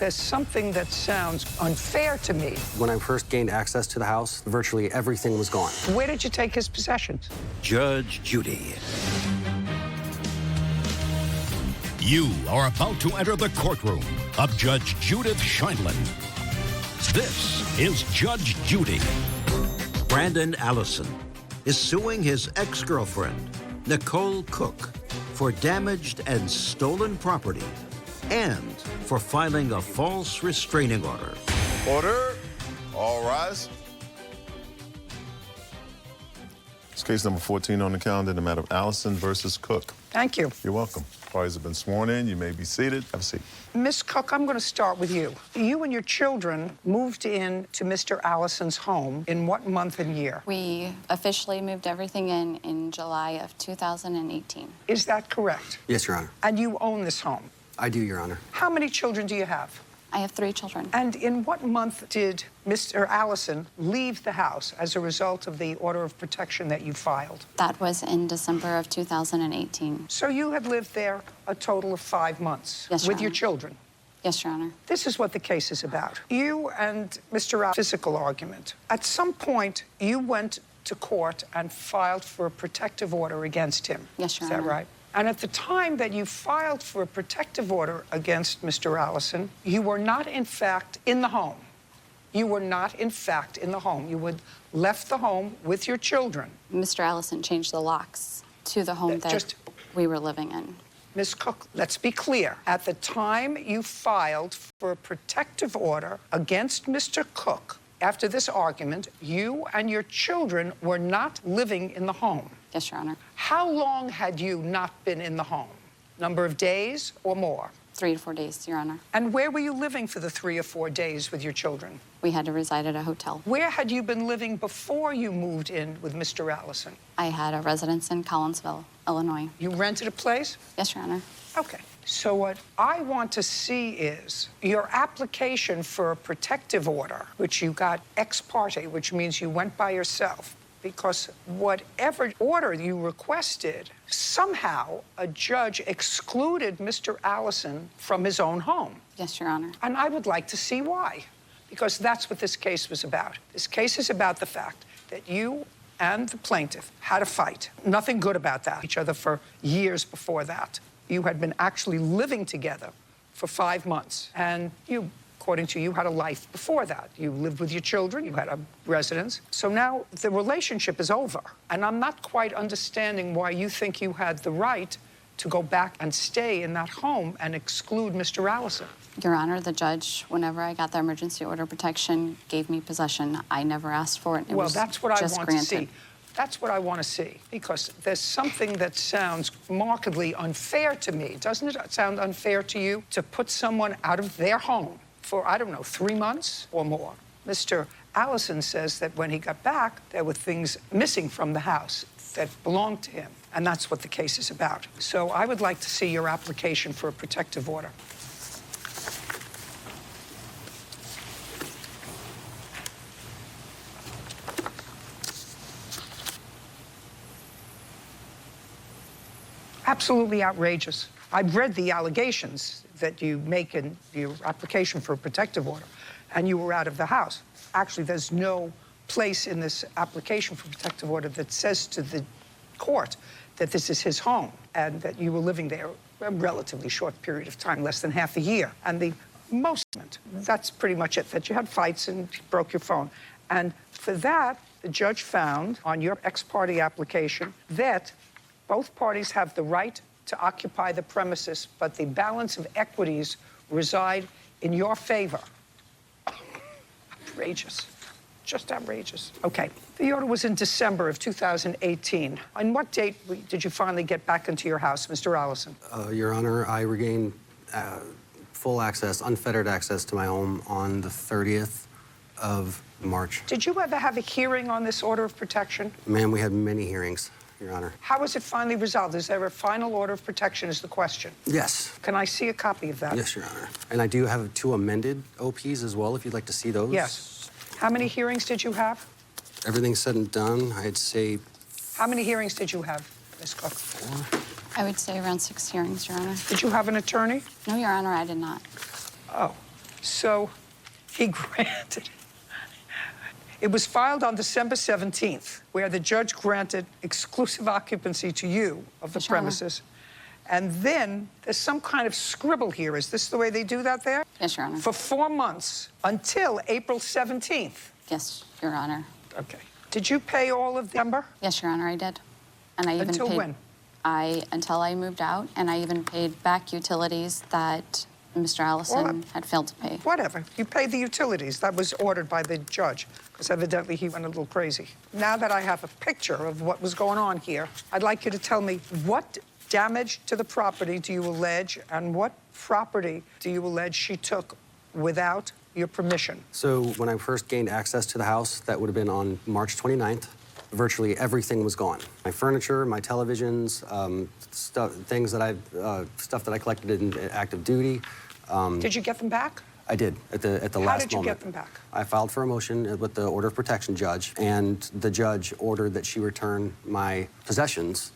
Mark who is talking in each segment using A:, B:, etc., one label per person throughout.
A: There's something that sounds unfair to me.
B: When I first gained access to the house, virtually everything was gone.
A: Where did you take his possessions?
C: Judge Judy.
D: You are about to enter the courtroom of Judge Judith Scheindlin. This is Judge Judy.
C: Brandon Allison is suing his ex-girlfriend, Nicole Cook, for damaged and stolen property and for filing a false restraining order.
E: Order. All rise. It's case number 14 on the calendar, the matter of Allison versus Cook.
A: Thank you.
E: You're welcome. Parties have been sworn in. You may be seated. Have a seat.
A: Miss Cook, I'm going to start with you. You and your children moved in to Mr. Allison's home in what month and year?
F: We officially moved everything in July of 2018.
A: Is that correct?
B: Yes, Your Honor.
A: And you own this home?
B: I do, Your Honor.
A: How many children do you have?
F: I have 3 children.
A: And in what month did Mr. Allison leave the house as a result of the order of protection that you filed?
F: That was in December of 2018.
A: So you had lived there a total of 5 months
F: Yes, Your
A: with your
F: Honor.
A: children?
F: Yes, Your Honor.
A: This is what the case is about. You and Mr. Allison's physical argument. At some point, you went to court and filed for a protective order against him.
F: Yes, Your
A: Is that
F: Honor.
A: right? And at the time that you filed for a protective order against Mr. Allison, you were not, in fact, in the home. You were not, in fact, in the home. You had left the home with your children.
F: Mr. Allison changed the locks to the home that we were living in.
A: Ms. Cook, let's be clear. At the time you filed for a protective order against Mr. Cook, after this argument, you and your children were not living in the home.
F: Yes, Your Honor.
A: How long had you not been in the home? Number of days or more?
F: 3 to 4 days, Your Honor.
A: And where were you living for the 3 or 4 days with your children?
F: We had to reside at a hotel.
A: Where had you been living before you moved in with Mr. Allison?
F: I had a residence in Collinsville, Illinois.
A: You rented a place?
F: Yes, Your Honor.
A: Okay. So what I want to see is your application for a protective order, which you got ex parte, which means you went by yourself, because whatever order you requested, somehow a judge excluded Mr. Allison from his own home.
F: Yes, Your Honor.
A: And I would like to see why, because that's what this case was about. This case is about the fact that you and the plaintiff had a fight. Nothing good about that. Each other for years before that. You had been actually living together for 5 months. And you, according to you, had a life before that. You lived with your children, you had a residence. So now the relationship is over. And I'm not quite understanding why you think you had the right to go back and stay in that home and exclude Mr. Allison.
F: Your Honor, the judge, whenever I got the emergency order protection, gave me possession. I never asked for it. It
A: Well,
F: was
A: that's what I
F: just
A: want
F: granted.
A: to see. That's what I want to see, because there's something that sounds markedly unfair to me. Doesn't it sound unfair to you to put someone out of their home for, I don't know, 3 months or more? Mr. Allison says that when he got back, there were things missing from the house that belonged to him, and that's what the case is about. So I would like to see your application for a protective order. Absolutely outrageous. I've read the allegations that you make in your application for a protective order, and you were out of the house. Actually, there's no place in this application for protective order that says to the court that this is his home and that you were living there a relatively short period of time, less than half a year. And the most, that's pretty much it, that you had fights and broke your phone. And for that, the judge found on your ex parte application that both parties have the right to occupy the premises, but the balance of equities reside in your favor. Outrageous. Just outrageous. Okay. The order was in December of 2018. On what date did you finally get back into your house, Mr. Allison?
B: Your Honor, I regained full access, unfettered access to my home on the 30th of March.
A: Did you ever have a hearing on this order of protection?
B: Ma'am, we had many hearings, Your Honor.
A: How was it finally resolved? Is there a final order of protection is the question?
B: Yes.
A: Can I see a copy of that?
B: Yes, Your Honor. And I do have 2 amended OPs as well, if you'd like to see those.
A: Yes. How many hearings did you have?
B: Everything said and done, I'd say...
A: How many hearings did you have, Ms. Cook?
B: 4.
F: I would say around 6 hearings, Your Honor.
A: Did you have an attorney?
F: No, Your Honor, I did not.
A: Oh. So he granted. It was filed on December 17th, where the judge granted exclusive occupancy to you of the
F: Yes, Your Honor.
A: premises. And then there's some kind of scribble here. Is this the way they do that there?
F: Yes, Your Honor.
A: For 4 months, until April 17th.
F: Yes, Your Honor.
A: Okay. Did you pay all of December?
F: Yes, Your Honor, I did. And I even
A: Until
F: paid...
A: when?
F: Until I moved out, and I even paid back utilities that Mr. Allison had failed to pay.
A: Whatever. You paid the utilities. That was ordered by the judge, because evidently he went a little crazy. Now that I have a picture of what was going on here, I'd like you to tell me what damage to the property do you allege, and what property do you allege she took without your permission?
B: So when I first gained access to the house, that would have been on March 29th. Virtually everything was gone. My furniture, my televisions, things that stuff that I collected in active duty.
A: Did you get them back?
B: I did at the last moment.
A: How did you get them back?
B: I filed for a motion with the order of protection judge, and the judge ordered that she return my possessions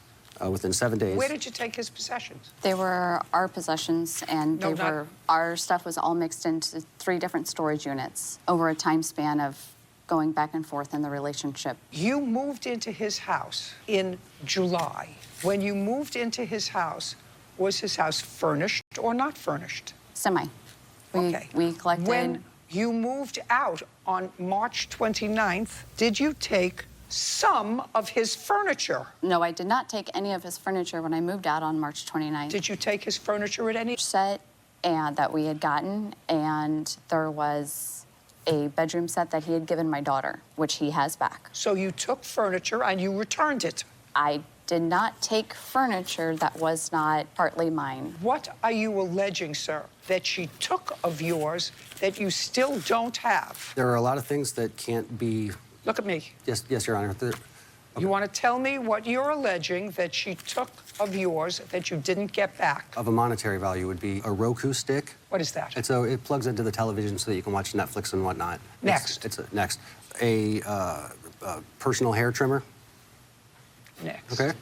B: within 7 days.
A: Where did you take his possessions?
F: They were our possessions, and
A: No, not-
F: our stuff was all mixed into 3 different storage units over a time span of going back and forth in the relationship.
A: You moved into his house in July. When you moved into his house, was his house furnished or not furnished?
F: Semi. We collected...
A: When you moved out on March 29th, did you take some of his furniture?
F: No, I did not take any of his furniture when I moved out on March 29th.
A: Did you take his furniture at any?
F: Set and that we had gotten, and there was a bedroom set that he had given my daughter, which he has back.
A: So you took furniture and you returned it.
F: I did not take furniture that was not partly mine.
A: What are you alleging, sir, that she took of yours that you still don't have?
B: There are a lot of things that can't be...
A: Look at me.
B: Yes, Your Honor.
A: You want to tell me what you're alleging that she took of yours that you didn't get back?
B: Of a monetary value would be a Roku stick.
A: What is that?
B: And so it plugs into the television so that you can watch Netflix and whatnot.
A: Next.
B: Next. A personal hair trimmer.
A: Next.
B: Okay.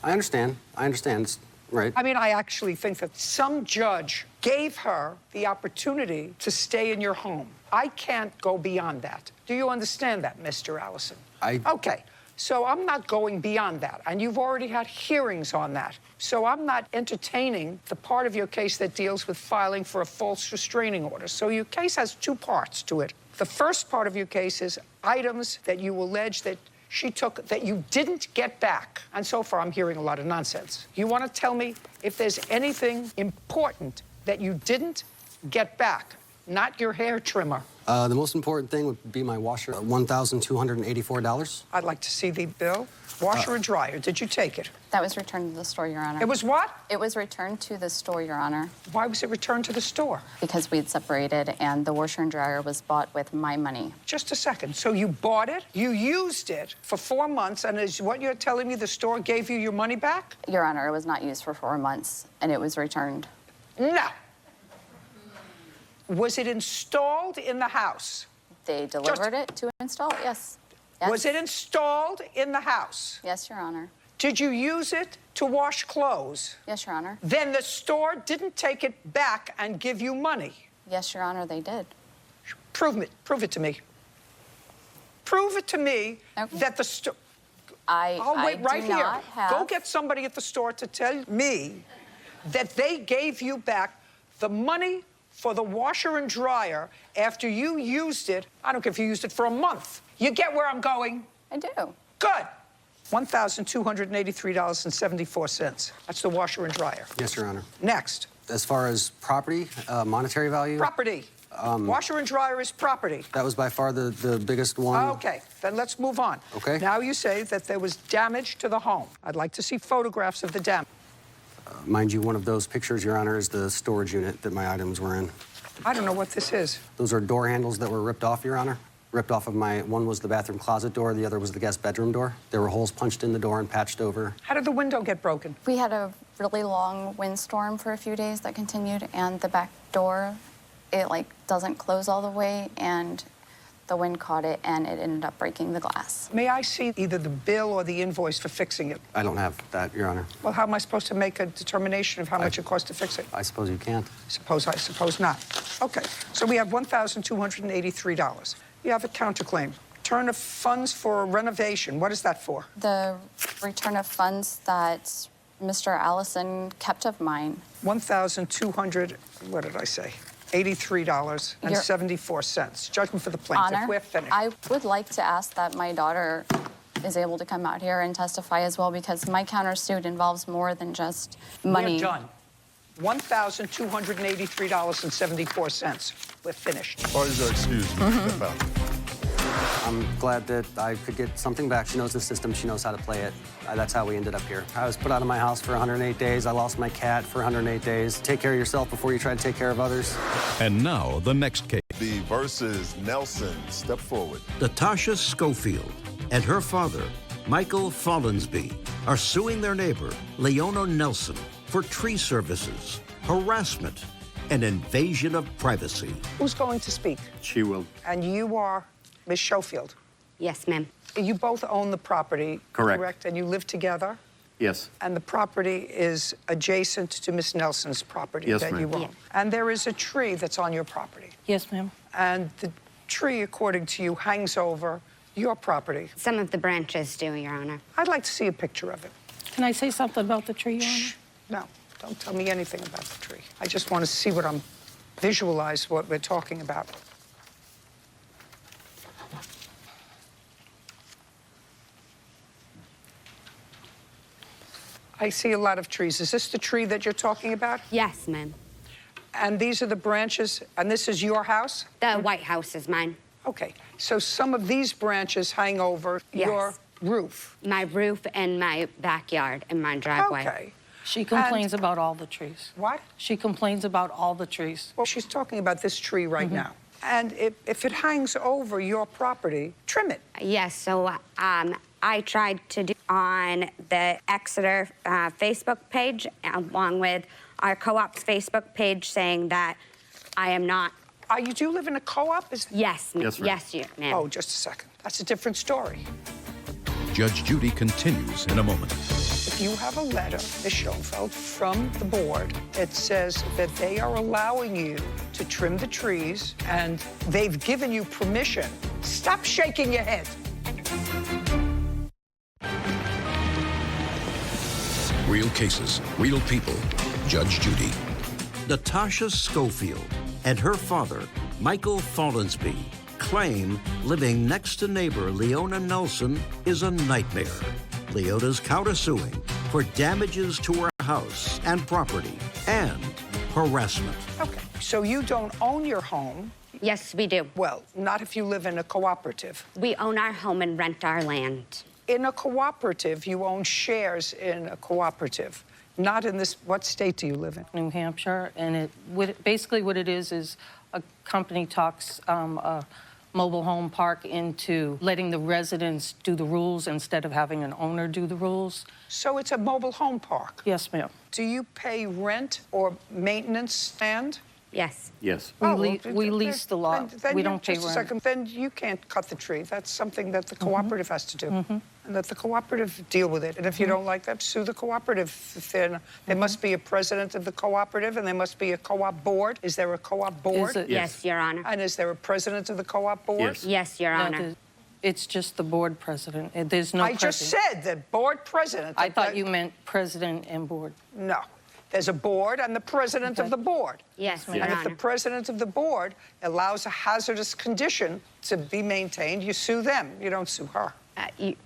B: I understand. It's right.
A: I mean, I actually think that some judge gave her the opportunity to stay in your home. I can't go beyond that. Do you understand that, Mr. Allison? Okay. So I'm not going beyond that, and you've already had hearings on that. So I'm not entertaining the part of your case that deals with filing for a false restraining order. So your case has 2 parts to it. The first part of your case is items that you allege that she took that you didn't get back. And so far, I'm hearing a lot of nonsense. You want to tell me if there's anything important that you didn't get back, not your hair trimmer?
B: The most important thing would be my washer, $1,284.
A: I'd like to see the bill. Washer and dryer, did you take it?
F: That was returned to the store, Your Honor.
A: It was what?
F: It was returned to the store, Your Honor,
A: Why was it returned to the store?
F: because we had separated, and the washer and dryer was bought with my money.
A: Just a second. So you bought it, you used it for 4 months, and is what you're telling me the store gave you your money back?
F: Your Honor, it was not used for 4 months, and it was returned.
A: No. Was it installed in the house?
F: They delivered it to install it, yes. Yes.
A: Was it installed in the house?
F: Yes, Your Honor.
A: Did you use it to wash clothes?
F: Yes, Your Honor.
A: Then the store didn't take it back and give you money.
F: Yes, Your Honor, they did.
A: Prove it to me. Prove it to me
F: Okay.
A: that the store...
F: I
A: wait right
F: do
A: here.
F: not have...
A: Go get somebody at the store to tell me that they gave you back the money for the washer and dryer after you used it. I don't care if you used it for a month. You get where I'm going?
F: I do.
A: Good. $1,283.74. That's the washer and dryer.
B: Yes, Your Honor.
A: Next.
B: As far as property, monetary value,
A: Property. Washer and dryer is property.
B: that was by far the biggest one.
A: Okay, then let's move on.
B: Okay.
A: Now you say that there was damage to the home. I'd like to see photographs of the damage.
B: Mind you, one of those pictures, Your Honor, is the storage unit that my items were in.
A: I don't know what this is.
B: Those are door handles that were ripped off, Your Honor. Ripped off of one was the bathroom closet door, the other was the guest bedroom door. There were holes punched in the door and patched over.
A: How did the window get broken?
F: We had a really long windstorm for a few days that continued, and the back door, it doesn't close all the way, and The wind caught it, and it ended up breaking the glass.
A: May I see either the bill or the invoice for fixing it?
B: I don't have that, Your Honor.
A: Well, how am I supposed to make a determination of how much it costs to fix it?
B: I suppose you can't.
A: I suppose not. Okay, so we have $1,283. You have a counterclaim. Return of funds for renovation. What is that for?
F: The return of funds that Mr. Allison kept of mine.
A: $1,200, what did I say? $83.74. Judgment for the plaintiff.
F: Honor,
A: We're finished.
F: I would like to ask that my daughter is able to come out here and testify as well, because my countersuit involves more than just money.
A: We're done. $1,283.74. We're finished.
E: Parties are excused. Step out.
B: I'm glad that I could get something back. She knows the system. She knows how to play it. That's how we ended up here. I was put out of my house for 108 days. I lost my cat for 108 days. Take care of yourself before you try to take care of others.
D: And now, the next case.
E: The versus Nelson. Step forward.
C: Natasha Schofield and her father, Michael Follansby, are suing their neighbor, Leona Nelson, for tree services, harassment, and invasion of privacy.
A: Who's going to speak?
B: She will.
A: And you are Ms. Schofield.
G: Yes, ma'am.
A: You both own the property,
B: Correct.
A: And you live together?
B: Yes.
A: And the property is adjacent to Miss Nelson's property
B: Yes,
A: that
B: ma'am.
A: you own.
G: Yeah.
A: And there is a tree that's on your property.
H: Yes, ma'am.
A: And the tree, according to you, hangs over your property.
G: Some of the branches do, Your Honor.
A: I'd like to see a picture of it.
H: Can I say something about the tree, Your Honor?
A: Shh. No, don't tell me anything about the tree. I just want to see visualize what we're talking about. I see a lot of trees. Is this the tree that you're talking about?
G: Yes, ma'am.
A: And these are the branches, and this is your house?
G: The White House is mine.
A: Okay, so some of these branches hang over
G: Yes.
A: your roof.
G: My roof and my backyard and my driveway.
A: Okay.
H: She complains about all the trees.
A: What?
H: She complains about all the trees.
A: Well, she's talking about this tree right now. And if it hangs over your property, trim it.
G: Yes, so I tried to do on the Exeter Facebook page, along with our co-op's Facebook page, saying that I am not.
A: You do live in a co-op?
G: Yes,
B: Yes, ma'am.
G: yes, ma'am.
A: Oh, just a second. That's a different story.
D: Judge Judy continues in a moment.
A: If you have a letter, Ms. Schoenfeld, from the board that says that they are allowing you to trim the trees and they've given you permission, stop shaking your head.
D: Real cases, real people. Judge Judy.
C: Natasha Schofield and her father, Michael Follansby, claim living next to neighbor Leona Nelson is a nightmare. Leona's countersuing for damages to her house and property and harassment.
A: Okay, so you don't own your home.
G: Yes, we do.
A: Well, not if you live in a cooperative.
G: We own our home and rent our land.
A: In a cooperative, you own shares in a cooperative. Not in this, what state do you live in?
H: New Hampshire, and basically what it is a company talks a mobile home park into letting the residents do the rules instead of having an owner do the rules.
A: So it's a mobile home park.
H: Yes, ma'am.
A: Do you pay rent or maintenance stand?
G: Yes.
B: Yes.
H: We lease the lot. We don't pay
A: just a
H: rent.
A: second. Then you can't cut the tree. That's something that the cooperative has to do. And that the cooperative deal with it. And if you don't like that, sue the cooperative. There must be a president of the cooperative and there must be a co-op board. Is there a co-op board?
H: Is it-
G: Yes, Your Honor.
A: And is there a president of the co-op board?
B: Yes.
G: Yes, Your
H: No,
G: Honor.
H: it's just the board president. There's no
A: I just
H: president.
A: said the board president.
H: I thought you meant president and board.
A: No. There's a board and the president of the board.
G: Yes,
A: And
G: Your
A: if the
G: Honor.
A: president of the board allows a hazardous condition to be maintained, you sue them. You don't sue her.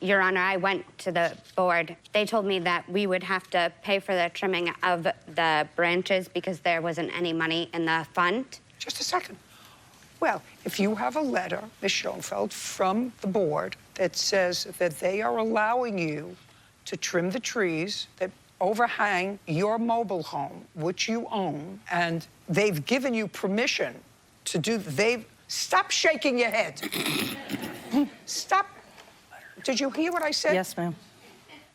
G: Your Honor, I went to the board. They told me that we would have to pay for the trimming of the branches because there wasn't any money in the fund.
A: Just a second. Well, if you have a letter, Ms. Schoenfeld, from the board that says that they are allowing you to trim the trees that overhang your mobile home, which you own, and they've given you permission to do, stop shaking your head. Stop. Did you hear what I said?
H: Yes, ma'am.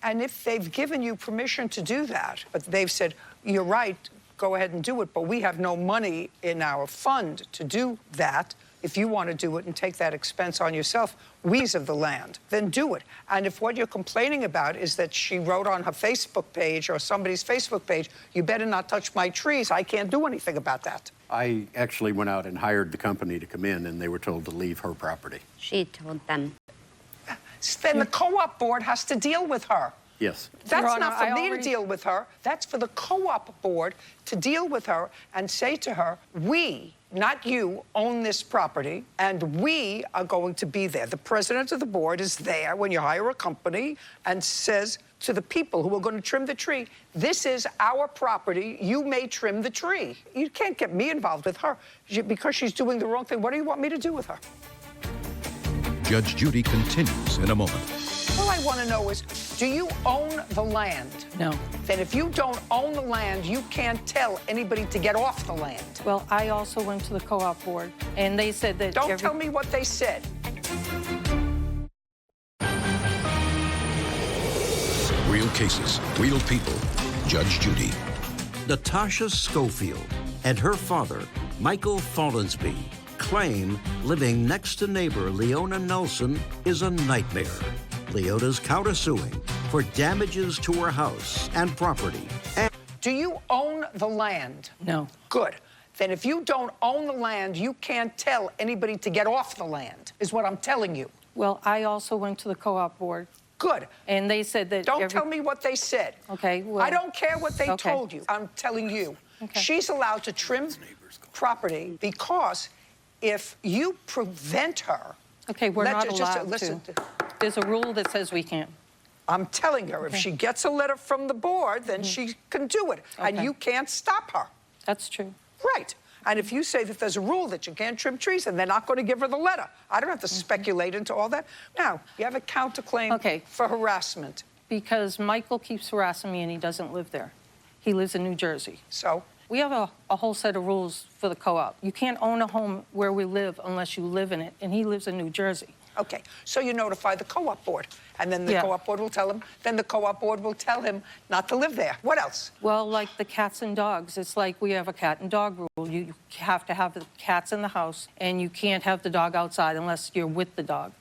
A: And if they've given you permission to do that, but they've said, you're right, go ahead and do it, but we have no money in our fund to do that, If you want to do it and take that expense on yourself, we's of the land, then do it. And if what you're complaining about is that she wrote on her Facebook page or somebody's Facebook page, you better not touch my trees, I can't do anything about that.
I: I actually went out and hired the company to come in, and they were told to leave her property.
G: She told them.
A: Then the co-op board has to deal with her.
I: Yes.
A: That's
H: Your Honor,
A: not for
H: I
A: me
H: already-
A: to deal with her. That's for the co-op board to deal with her and say to her, we, not you, own this property, and we are going to be there. The president of the board is there when you hire a company and says to the people who are going to trim the tree, this is our property, you may trim the tree. You can't get me involved with her because she's doing the wrong thing. What do you want me to do with her?
D: Judge Judy continues in a moment.
A: All I want to know is, do you own the land?
H: No.
A: Then if you don't own the land, you can't tell anybody to get off the land.
H: Well, I also went to the co-op board, and they said that
A: Don't tell me what they said.
D: Real cases, real people. Judge Judy.
C: Natasha Schofield and her father, Michael Follansbee, claim living next to neighbor Leona Nelson is a nightmare. Leona's countersuing for damages to her house and property.
A: Do you own the land?
H: No.
A: Good. Then if you don't own the land, you can't tell anybody to get off the land, is what I'm telling you.
H: Well, I also went to the co-op board,
A: Good.
H: and they said that
A: Don't tell me what they said.
H: Okay, well...
A: I don't care what they
H: Okay.
A: told you. I'm telling you.
H: Okay.
A: She's allowed to trim property because if you prevent her...
H: Okay, we're not
A: just
H: allowed
A: listen
H: to. There's a rule that says we can't.
A: I'm telling her, if
H: Okay.
A: she gets a letter from the board, then she can do it. And
H: Okay.
A: you can't stop her.
H: That's true.
A: Right. And if you say that there's a rule that you can't trim trees, then they're not going to give her the letter. I don't have to speculate into all that. Now, you have a counterclaim
H: Okay.
A: for harassment.
H: Because Michael keeps harassing me, and he doesn't live there. He lives in New Jersey.
A: So,
H: We have a whole set of rules for the co-op. You can't own a home where we live unless you live in it, and he lives in New Jersey.
A: okay. So you notify the co-op board. And then the
H: Yeah.
A: co-op board will tell him. Then the co-op board will tell him not to live there. What else?
H: Well, like the cats and dogs, it's like we have a cat and dog rule. You have to have the cats in the house, and you can't have the dog outside unless you're with the dog.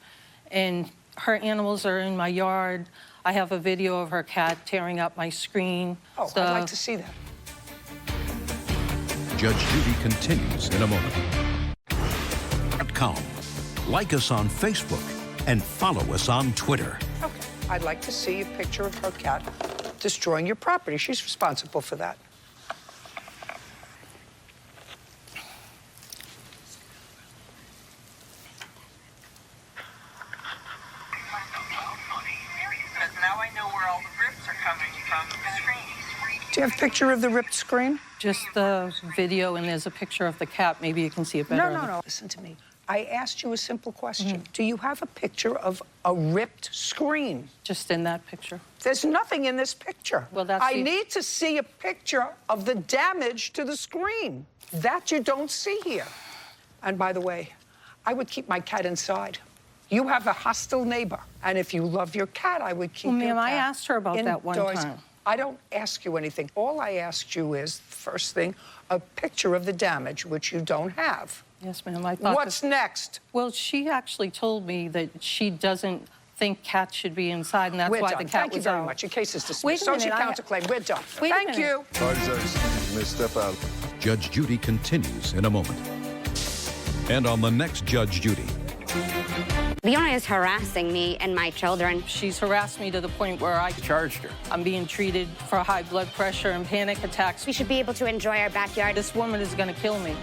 H: And her animals are in my yard. I have a video of her cat tearing up my screen.
A: Oh,
H: stuff.
A: I'd like to see that.
D: Judge Judy continues in a moment.
C: Like us on Facebook and follow us on Twitter.
A: Okay. I'd like to see a picture of her cat destroying your property. She's responsible for that.
J: Now I know where all the rips are coming from the screen.
A: Do you have a picture of the ripped screen?
H: Just the video, and there's a picture of the cat. Maybe you can see it better.
A: No. Listen to me. I asked you a simple question.
H: Mm-hmm.
A: Do you have a picture of a ripped screen?
H: Just in that picture.
A: There's nothing in this picture.
H: Well, that's
A: I
H: the-
A: need to see a picture of the damage to the screen. That you don't see here. And by the way, I would keep my cat inside. You have a hostile neighbor. And if you love your cat, I would keep
H: Well,
A: your
H: ma'am,
A: cat
H: I asked her about that one
A: indoors.
H: time.
A: I don't ask you anything. All I asked you is, first thing, a picture of the damage, which you don't have.
H: Yes, ma'am. I thought.
A: What's next?
H: Well, she actually told me that she doesn't think cats should be inside, and that's
A: We're
H: why
A: done.
H: the cat
A: Thank you
H: was
A: very
H: out.
A: much. Your case is dismissed.
H: Wait a
A: So's your
H: minute,
A: counterclaim. We're done.
H: Wait a
A: Thank
H: minute.
A: you.
E: Parties are excused. You may step out.
D: Judge Judy continues in a moment. And on the next Judge Judy.
G: Leona is harassing me and my children.
H: She's harassed me to the point where I
I: Charged her.
H: I'm being treated for high blood pressure and panic attacks.
G: We should be able to enjoy our backyard.
H: This woman is going to kill me.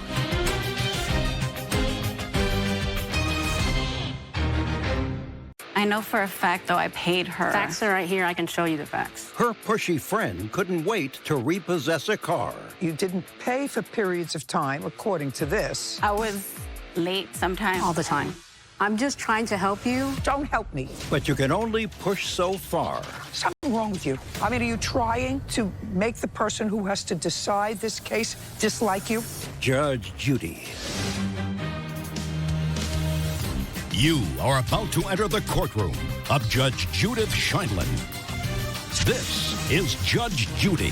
K: I know for a fact, though, I paid her.
J: Facts are right here. I can show you the facts.
C: Her pushy friend couldn't wait to repossess a car.
A: You didn't pay for periods of time, according to this.
K: I was late sometimes.
J: All the time. I'm just trying to help you.
A: Don't help me.
C: But you can only push so far.
A: Something wrong with you. I mean, are you trying to make the person who has to decide this case dislike you?
C: Judge Judy.
D: You are about to enter the courtroom of Judge Judith Scheindlin. This is Judge Judy.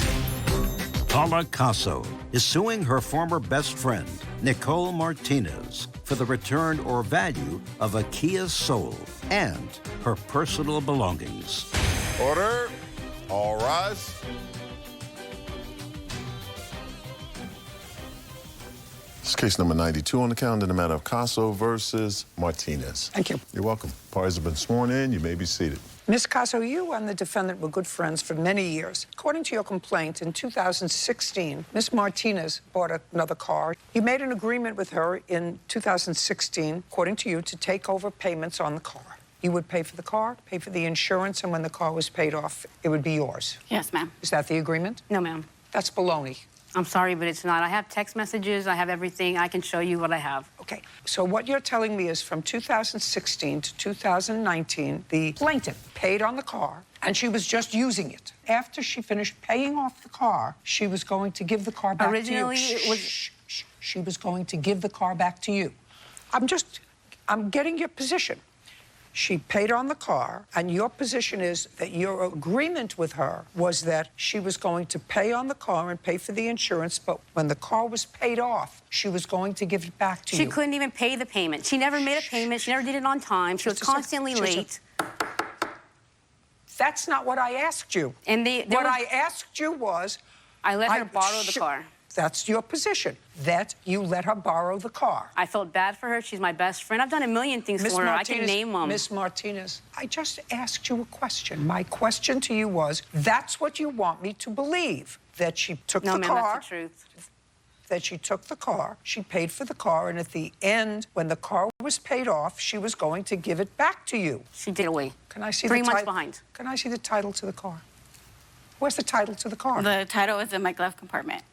C: Paula Casso is suing her former best friend, Nicole Martinez, for the return or value of a Kia Soul and her personal belongings.
E: Order. All rise. It's case number 92 on the calendar, the matter of Caso versus Martinez.
A: Thank you.
E: You're welcome. Parties have been sworn in. You may be seated.
A: Ms. Caso, you and the defendant were good friends for many years. According to your complaint, in 2016, Ms. Martinez bought another car. You made an agreement with her in 2016, according to you, to take over payments on the car. You would pay for the car, pay for the insurance, and when the car was paid off, it would be yours.
L: Yes, ma'am.
A: Is that the agreement?
L: No, ma'am.
A: That's baloney.
L: I'm sorry, but it's not. I have text messages. I have everything. I can show you what I have.
A: Okay, so what you're telling me is from 2016 to 2019, the plaintiff paid on the car, and she was just using it. After she finished paying off the car, she was going to give the car back
L: Originally,
A: to you.
L: it was...
A: She was going to give the car back to you. I'm getting your position. She paid on the car, and your position is that your agreement with her was that she was going to pay on the car and pay for the insurance, but when the car was paid off, she was going to give it back to you.
L: She couldn't even pay the payment. She never made a payment. She never did it on time. She was constantly late.
A: That's not what I asked you. What I asked you was...
L: I let her borrow the car.
A: That's your position, that you let her borrow the car.
L: I felt bad for her. She's my best friend. I've done a million things for her. I can name them.
A: Miss Martinez, I just asked you a question. My question to you was, that's what you want me to believe, that she took the car.
L: No, ma'am, that's the truth.
A: That she took the car, she paid for the car, and at the end, when the car was paid off, she was going to give it back to you.
L: She did away.
A: Can I see
L: 3
A: the
L: months
A: title?
L: behind.
A: Can I see the title to the car? Where's the title to the car?
K: The title is in my glove compartment.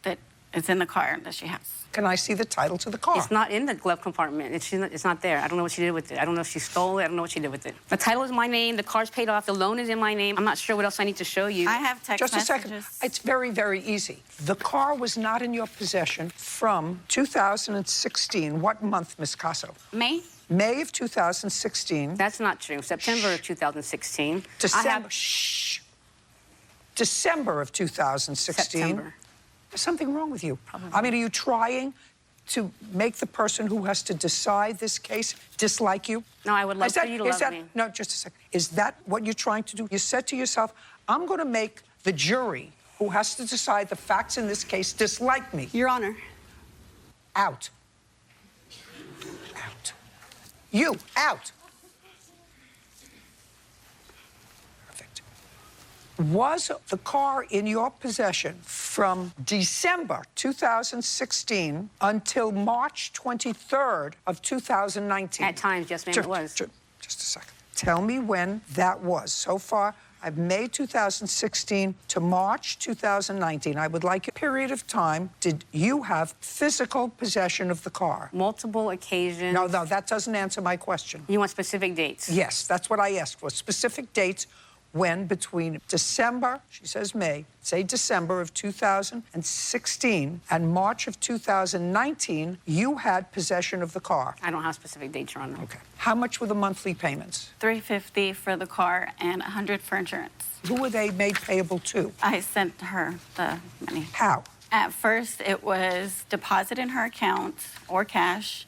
K: It's in the car that she has.
A: Can I see the title to the car?
L: It's not in the glove compartment. It's not there. I don't know what she did with it. I don't know if she stole it. I don't know what she did with it. The title is my name. The car's paid off. The loan is in my name. I'm not sure what else I need to show you.
K: I have text
A: Just a
K: messages.
A: second. It's very, very easy. The car was not in your possession from 2016. What month, Miss Caso?
K: May?
A: May of 2016.
L: That's not true. September of 2016.
A: December. Shh. December of 2016.
L: September.
A: There's something wrong with you.
L: Probably.
A: I mean, are you trying to make the person who has to decide this case dislike you?
L: No, I would love for you to love me.
A: No, just a second. Is that what you're trying to do? You said to yourself, I'm going to make the jury who has to decide the facts in this case dislike me.
L: Your Honor.
A: Out. Out. You, out. Perfect. Was the car in your possession from December 2016 until March 23rd of 2019?
L: At times, yes, ma'am, it was.
A: Just a second. Tell me when that was. So far, I've May 2016 to March 2019. I would like a period of time. Did you have physical possession of the car?
L: Multiple occasions.
A: No, that doesn't answer my question.
L: You want specific dates?
A: Yes, that's what I asked for. Specific dates when between December, she says May, say December of 2016 and March of 2019, you had possession of the car.
L: I don't have specific dates, Your Honor.
A: Okay. How much were the monthly payments?
K: $350 for the car and $100 for insurance.
A: Who were they made payable to?
K: I sent her the money.
A: How?
K: At first, it was deposit in her account or cash,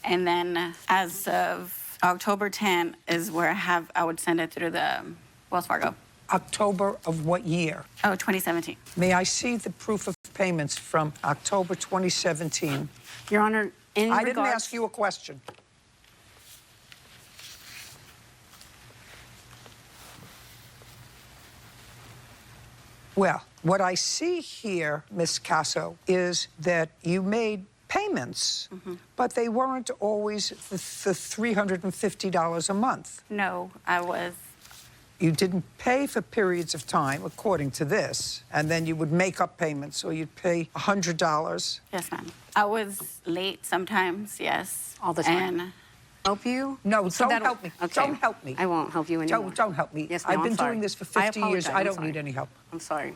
K: and then as of October 10th is where I would send it through the Wells Fargo.
A: October of what year?
K: Oh, 2017.
A: May I see the proof of payments from October 2017?
L: Your Honor,
A: I didn't ask you a question. Well, what I see here, Ms. Caso, is that you made payments, but they weren't always the $350 a month.
K: No, I was.
A: You didn't pay for periods of time, according to this, and then you would make up payments, or you'd pay $100.
K: Yes, ma'am. I was late sometimes, yes.
L: All the time.
K: And
L: help you?
A: No, don't help me.
L: Okay.
A: Don't help me.
L: I won't help you anymore.
A: Don't help me.
L: Yes, ma'am,
A: I've been
L: I'm sorry.
A: doing this for
L: I
A: 50 years.
L: apologize.
A: I
L: I'm
A: don't
L: sorry.
A: need any help.
L: I'm sorry.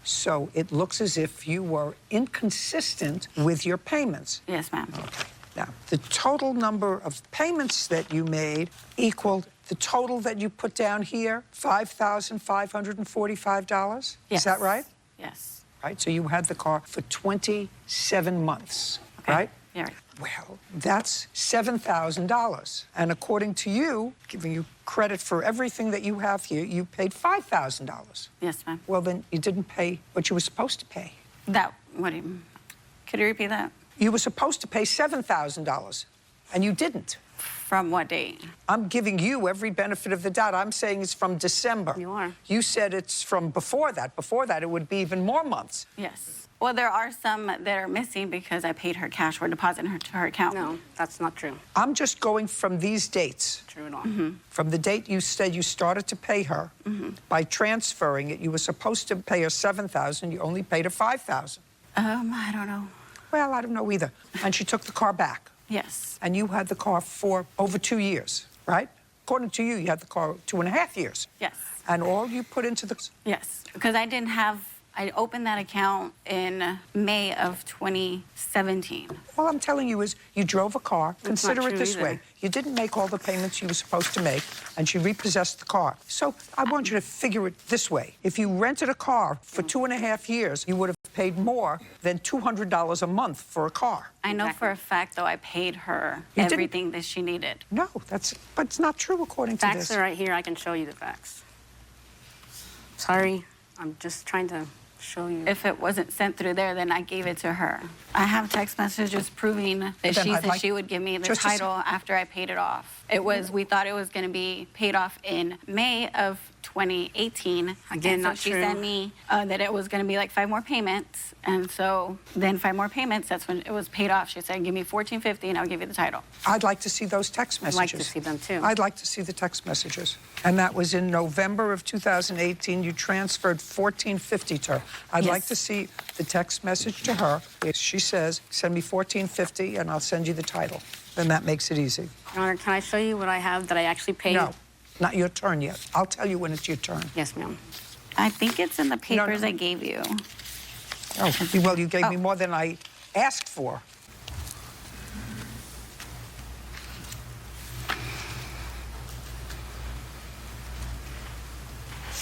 A: So it looks as if you were inconsistent with your payments.
K: yes, ma'am.
A: Okay. Now, the total number of payments that you made equaled the total that you put down here, $5,545?
K: Yes.
A: Is that right?
K: Yes.
A: Right, so you had the car for 27 months,
K: Okay.
A: right?
K: Yeah, right.
A: Well, that's $7,000. And according to you, giving you credit for everything that you have here, you paid $5,000.
K: Yes, ma'am.
A: Well, then you didn't pay what you were supposed to pay.
K: Could you repeat that?
A: You were supposed to pay $7,000, and you didn't.
K: From what date?
A: I'm giving you every benefit of the doubt. I'm saying it's from December.
L: You are.
A: You said it's from before that. Before that, it would be even more months.
K: Yes. Well, there are some that are missing because I paid her cash or deposited her to her account.
L: No, that's not true.
A: I'm just going from these dates.
L: True at all.
A: From the date you said you started to pay her, by transferring it, you were supposed to pay her $7,000. You only paid her $5,000.
K: I don't know.
A: Well, I don't know either. And she took the car back.
K: Yes.
A: And you had the car for over 2 years, right? According to you, you had the car 2.5 years.
K: Yes.
A: And all you put into the...
K: Yes, because I opened that account in May of 2017.
A: All I'm telling you is you drove a car.
L: That's
A: Consider
L: not
A: it
L: true
A: this
L: either.
A: way. You didn't make all the payments you were supposed to make, and she repossessed the car. So I want you to figure it this way. If you rented a car for 2.5 years, you would have paid more than $200 a month for a car.
K: I know for a fact, though, I paid her
A: You didn't-
K: everything that she needed.
A: No, but it's not true according to
L: Facts
A: this.
L: are right here. I can show you the facts. Sorry, I'm just trying to show you.
K: If it wasn't sent through there, then I gave it to her. I have text messages proving that
A: Then
K: she
A: I'd
K: said
A: like-
K: she would give me the
A: just a sec-
K: title after I paid it off. We thought it was going to be paid off in May of 2018.
L: Again,
K: And so
L: not
K: she
L: true.
K: sent me that it was going to be like 5 more payments. And so then 5 more payments, that's when it was paid off. She said, give me $1,450 and I'll give you the title.
A: I'd like to see those text
L: I'd
A: messages.
L: like to see them too.
A: I'd like to see the text messages. And that was in November of 2018. You transferred $1,450 to her. I'd like
K: Yes.
A: to see the text message to her. If she says, send me $1,450 and I'll send you the title, then that makes it easy.
L: Your Honor, can I show you what I have that I actually paid?
A: No, not your turn yet. I'll tell you when it's your turn.
L: Yes, ma'am.
K: I think it's in the papers
A: no.
K: I gave you.
A: Oh, well, you gave me more than I asked for.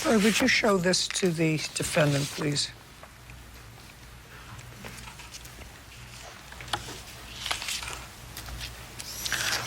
A: Would you show this to the defendant, please?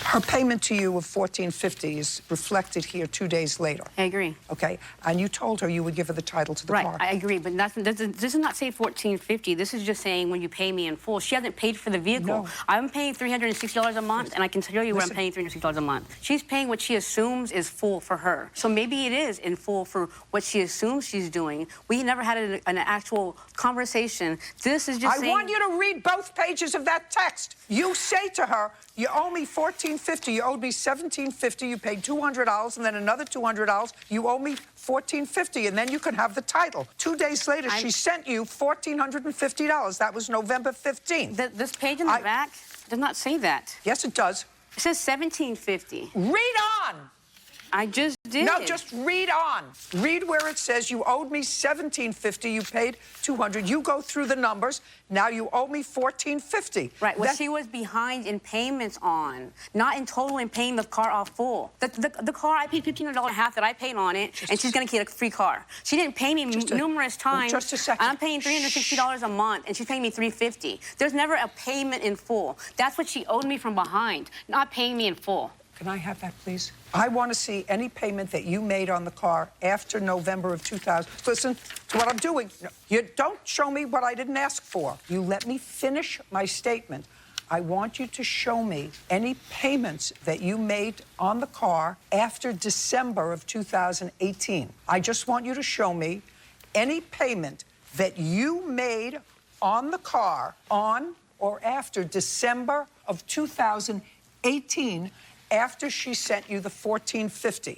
A: Her payment to you of $1,450 is reflected here 2 days later.
L: I agree.
A: Okay, and you told her you would give her the title to the
L: Right,
A: car.
L: I agree, but this does not say $1,450. This is just saying when you pay me in full. She hasn't paid for the vehicle.
A: No.
L: I'm paying $360 a month, and I can tell you what I'm
A: Listen.
L: paying $360 a month. She's paying what she assumes is full for her. So maybe it is in full for what she assumes she's doing. We never had an actual conversation. This is just
A: I
L: saying...
A: want you to read both pages of that text. You say to her, you owe me $1,450. You owed me $1,750. You paid $200, and then another $200. You owe me $1,450, and then you can have the title. 2 days later, she sent you $1,450. That was November 15th.
L: This page in the back does not say that.
A: Yes, it does.
L: It says $1,750.
A: Read on.
L: I just did.
A: No, just read on. Read where it says you owed me $1,750. You paid $200. You go through the numbers. Now you owe me $1,450.
L: Right, what she was behind in payments on, not in total in paying the car off full. The car, I paid $1,500 half that I paid on it, and she's going to get a free car. She didn't pay me numerous times.
A: Just a second.
L: I'm paying $360 a month, and she's paying me $350. There's never a payment in full. That's what she owed me from behind, not paying me in full.
A: Can I have that, please? I want to see any payment that you made on the car after November of 2000. Listen to what I'm doing. You don't show me what I didn't ask for. You let me finish my statement. I want you to show me any payments that you made on the car after December of 2018. I just want you to show me any payment that you made on the car on or after December of 2018 after she sent you the $1,450.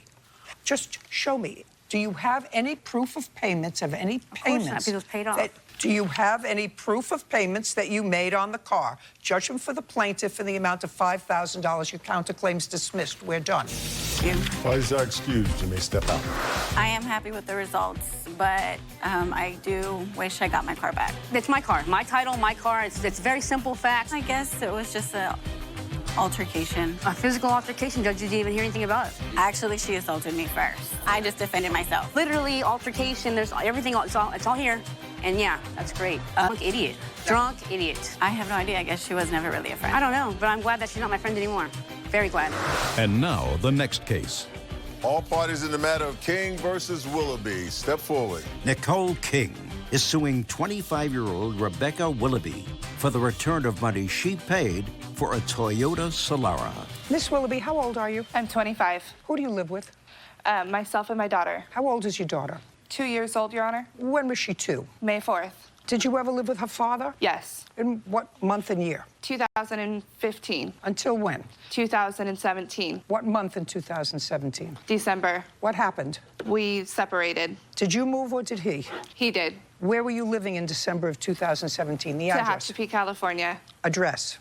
A: Just show me. Do you have any proof of payments of any payments?
L: Of course not, because it was paid off.
A: Do you have any proof of payments that you made on the car? Judgment for the plaintiff in the amount of $5,000. Your counterclaim's dismissed. We're done.
E: While you are excused, you may step out.
K: I am happy with the results, but I do wish I got my car back.
L: It's my car, my title, my car. It's very simple facts.
K: I guess it was just a altercation.
L: A physical altercation, Judge. Did you even hear anything about it?
K: Actually, she assaulted me first. I just defended myself.
L: Literally, altercation, there's everything, it's all here. And yeah, that's great. Drunk idiot. Drunk idiot.
K: I have no idea. I guess she was never really a friend.
L: I don't know, but I'm glad that she's not my friend anymore. Very glad.
D: And now, the next case.
E: All parties in the matter of King versus Willoughby. Step forward.
C: Nicole King is suing 25-year-old Rebecca Willoughby for the return of money she paid for a Toyota Solara.
A: Miss Willoughby, how old are you?
M: I'm 25.
A: Who do you live with?
M: Myself and my daughter.
A: How old is your daughter?
M: 2 years old, Your Honor.
A: When was she 2?
M: May 4th.
A: Did you ever live with her father?
M: Yes.
A: In what month and year?
M: 2015.
A: Until when?
M: 2017.
A: What month in 2017?
M: December.
A: What happened?
M: We separated.
A: Did you move or did he?
M: He did.
A: Where were you living in December of 2017? The address?
M: Tehachapi, California.
A: Address?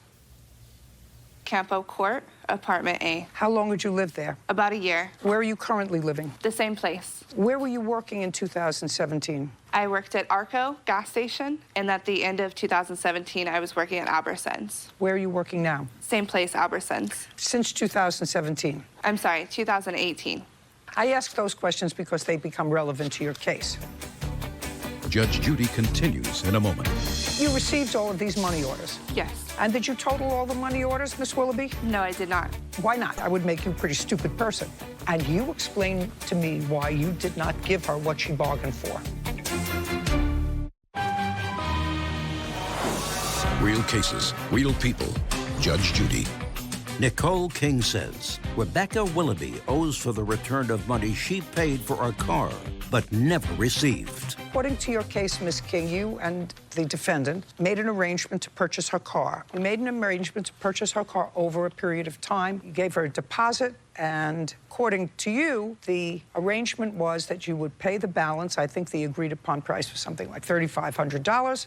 M: Campo Court, apartment A.
A: How long did you live there?
M: About a year.
A: Where are you currently living?
M: The same place.
A: Where were you working in 2017?
M: I worked at Arco gas station, and at the end of 2017, I was working at Albertsons.
A: Where are you working now?
M: Same place, Albertsons.
A: Since 2017?
M: I'm sorry, 2018.
A: I ask those questions because they become relevant to your case.
D: Judge Judy continues in a moment.
A: You received all of these money orders?
M: Yes.
A: And did you total all the money orders, Miss Willoughby?
M: No, I did not.
A: Why not? I would make you a pretty stupid person. And you explain to me why you did not give her what she bargained for.
D: Real cases, real people. Judge Judy.
C: Nicole King says Rebecca Willoughby owes for the return of money she paid for a car but never received.
A: According to your case, Miss King, you and the defendant made an arrangement to purchase her car. You made an arrangement to purchase her car over a period of time. You gave her a deposit, and according to you, the arrangement was that you would pay the balance. I think the agreed-upon price was something like $3,500,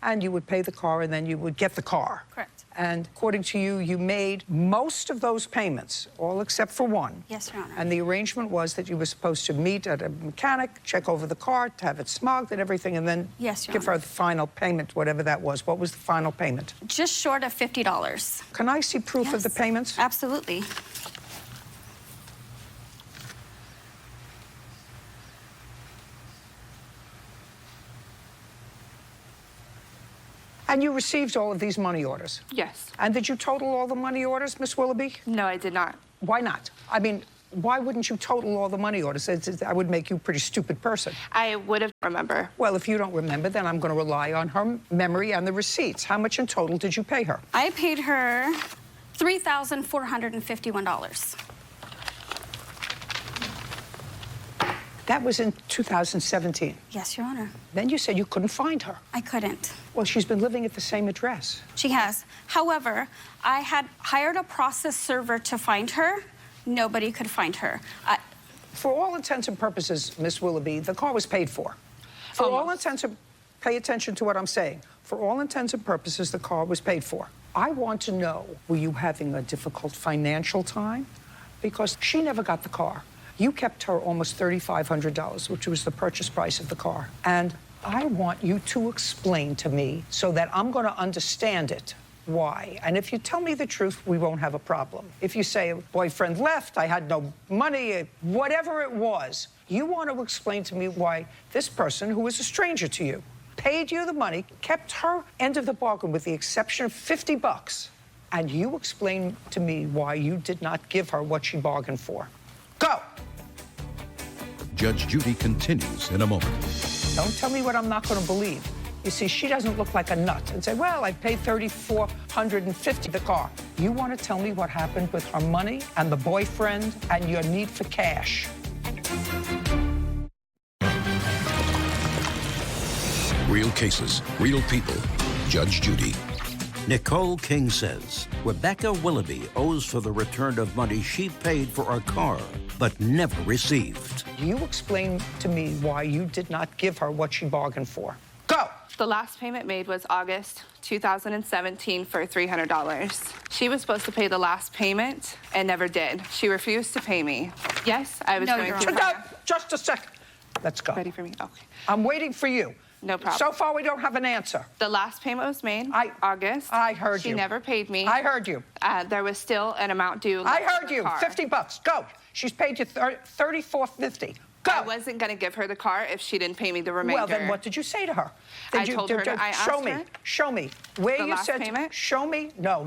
A: and you would pay the car, and then you would get the car.
K: Correct.
A: And according to you, you made most of those payments, all except for one.
K: Yes, Your Honor.
A: And the arrangement was that you were supposed to meet at a mechanic, check over the car, to have it smogged and everything, and then
K: Yes, Your
A: give
K: Honor.
A: her the final payment, whatever that was. What was the final payment?
K: Just short of $50.
A: Can I see proof of the
K: Yes.
A: payments?
K: Absolutely.
A: And you received all of these money orders?
M: Yes.
A: And did you total all the money orders, Miss Willoughby?
M: No, I did not.
A: Why not? I mean, why wouldn't you total all the money orders? I would make you a pretty stupid person.
M: I would have remember.
A: Well, if you don't remember, then I'm going to rely on her memory and the receipts. How much in total did you pay her?
K: I paid her $3,451.
A: That was in 2017.
K: Yes, Your Honor.
A: Then you said you couldn't find her.
K: I couldn't.
A: Well, she's been living at the same address.
K: She has. However, I had hired a process server to find her. Nobody could find her.
A: For all intents and purposes, Miss Willoughby, the car was paid for. For all intents and pay attention to what I'm saying. For all intents and purposes, the car was paid for. I want to know, were you having a difficult financial time? Because she never got the car. You kept her almost $3,500, which was the purchase price of the car. And I want you to explain to me so that I'm going to understand it. Why? And if you tell me the truth, we won't have a problem. If you say, boyfriend left, I had no money, whatever it was, you want to explain to me why this person, who is a stranger to you, paid you the money, kept her end of the bargain with the exception of $50, and you explain to me why you did not give her what she bargained for. Go!
D: Judge Judy continues in a moment.
A: Don't tell me what I'm not going to believe. You see, she doesn't look like a nut and say, well, I paid $3,450 the car. You want to tell me what happened with her money and the boyfriend and your need for cash.
D: Real cases, real people. Judge Judy.
C: Nicole King says Rebecca Willoughby owes for the return of money she paid for a car but never received.
A: You explain to me why you did not give her what she bargained for. Go!
M: The last payment made was August 2017 for $300. She was supposed to pay the last payment and never did. She refused to pay me. Yes, I was going to.
A: Just a second. Let's go.
M: Ready for me? Okay.
A: I'm waiting for you.
M: No problem.
A: So far, we don't have an answer.
M: The last payment was made August.
A: I heard you.
M: She never paid me.
A: I heard you.
M: There was still an amount due.
A: I heard you.
M: Car.
A: $50. Go. She's paid you $34.50. Go.
M: I wasn't going to give her the car if she didn't pay me the remainder.
A: Well, then what did you say to her?
M: I told her, I asked her.
A: Show me. Where
M: The
A: you
M: last
A: said,
M: payment?
A: show me. No.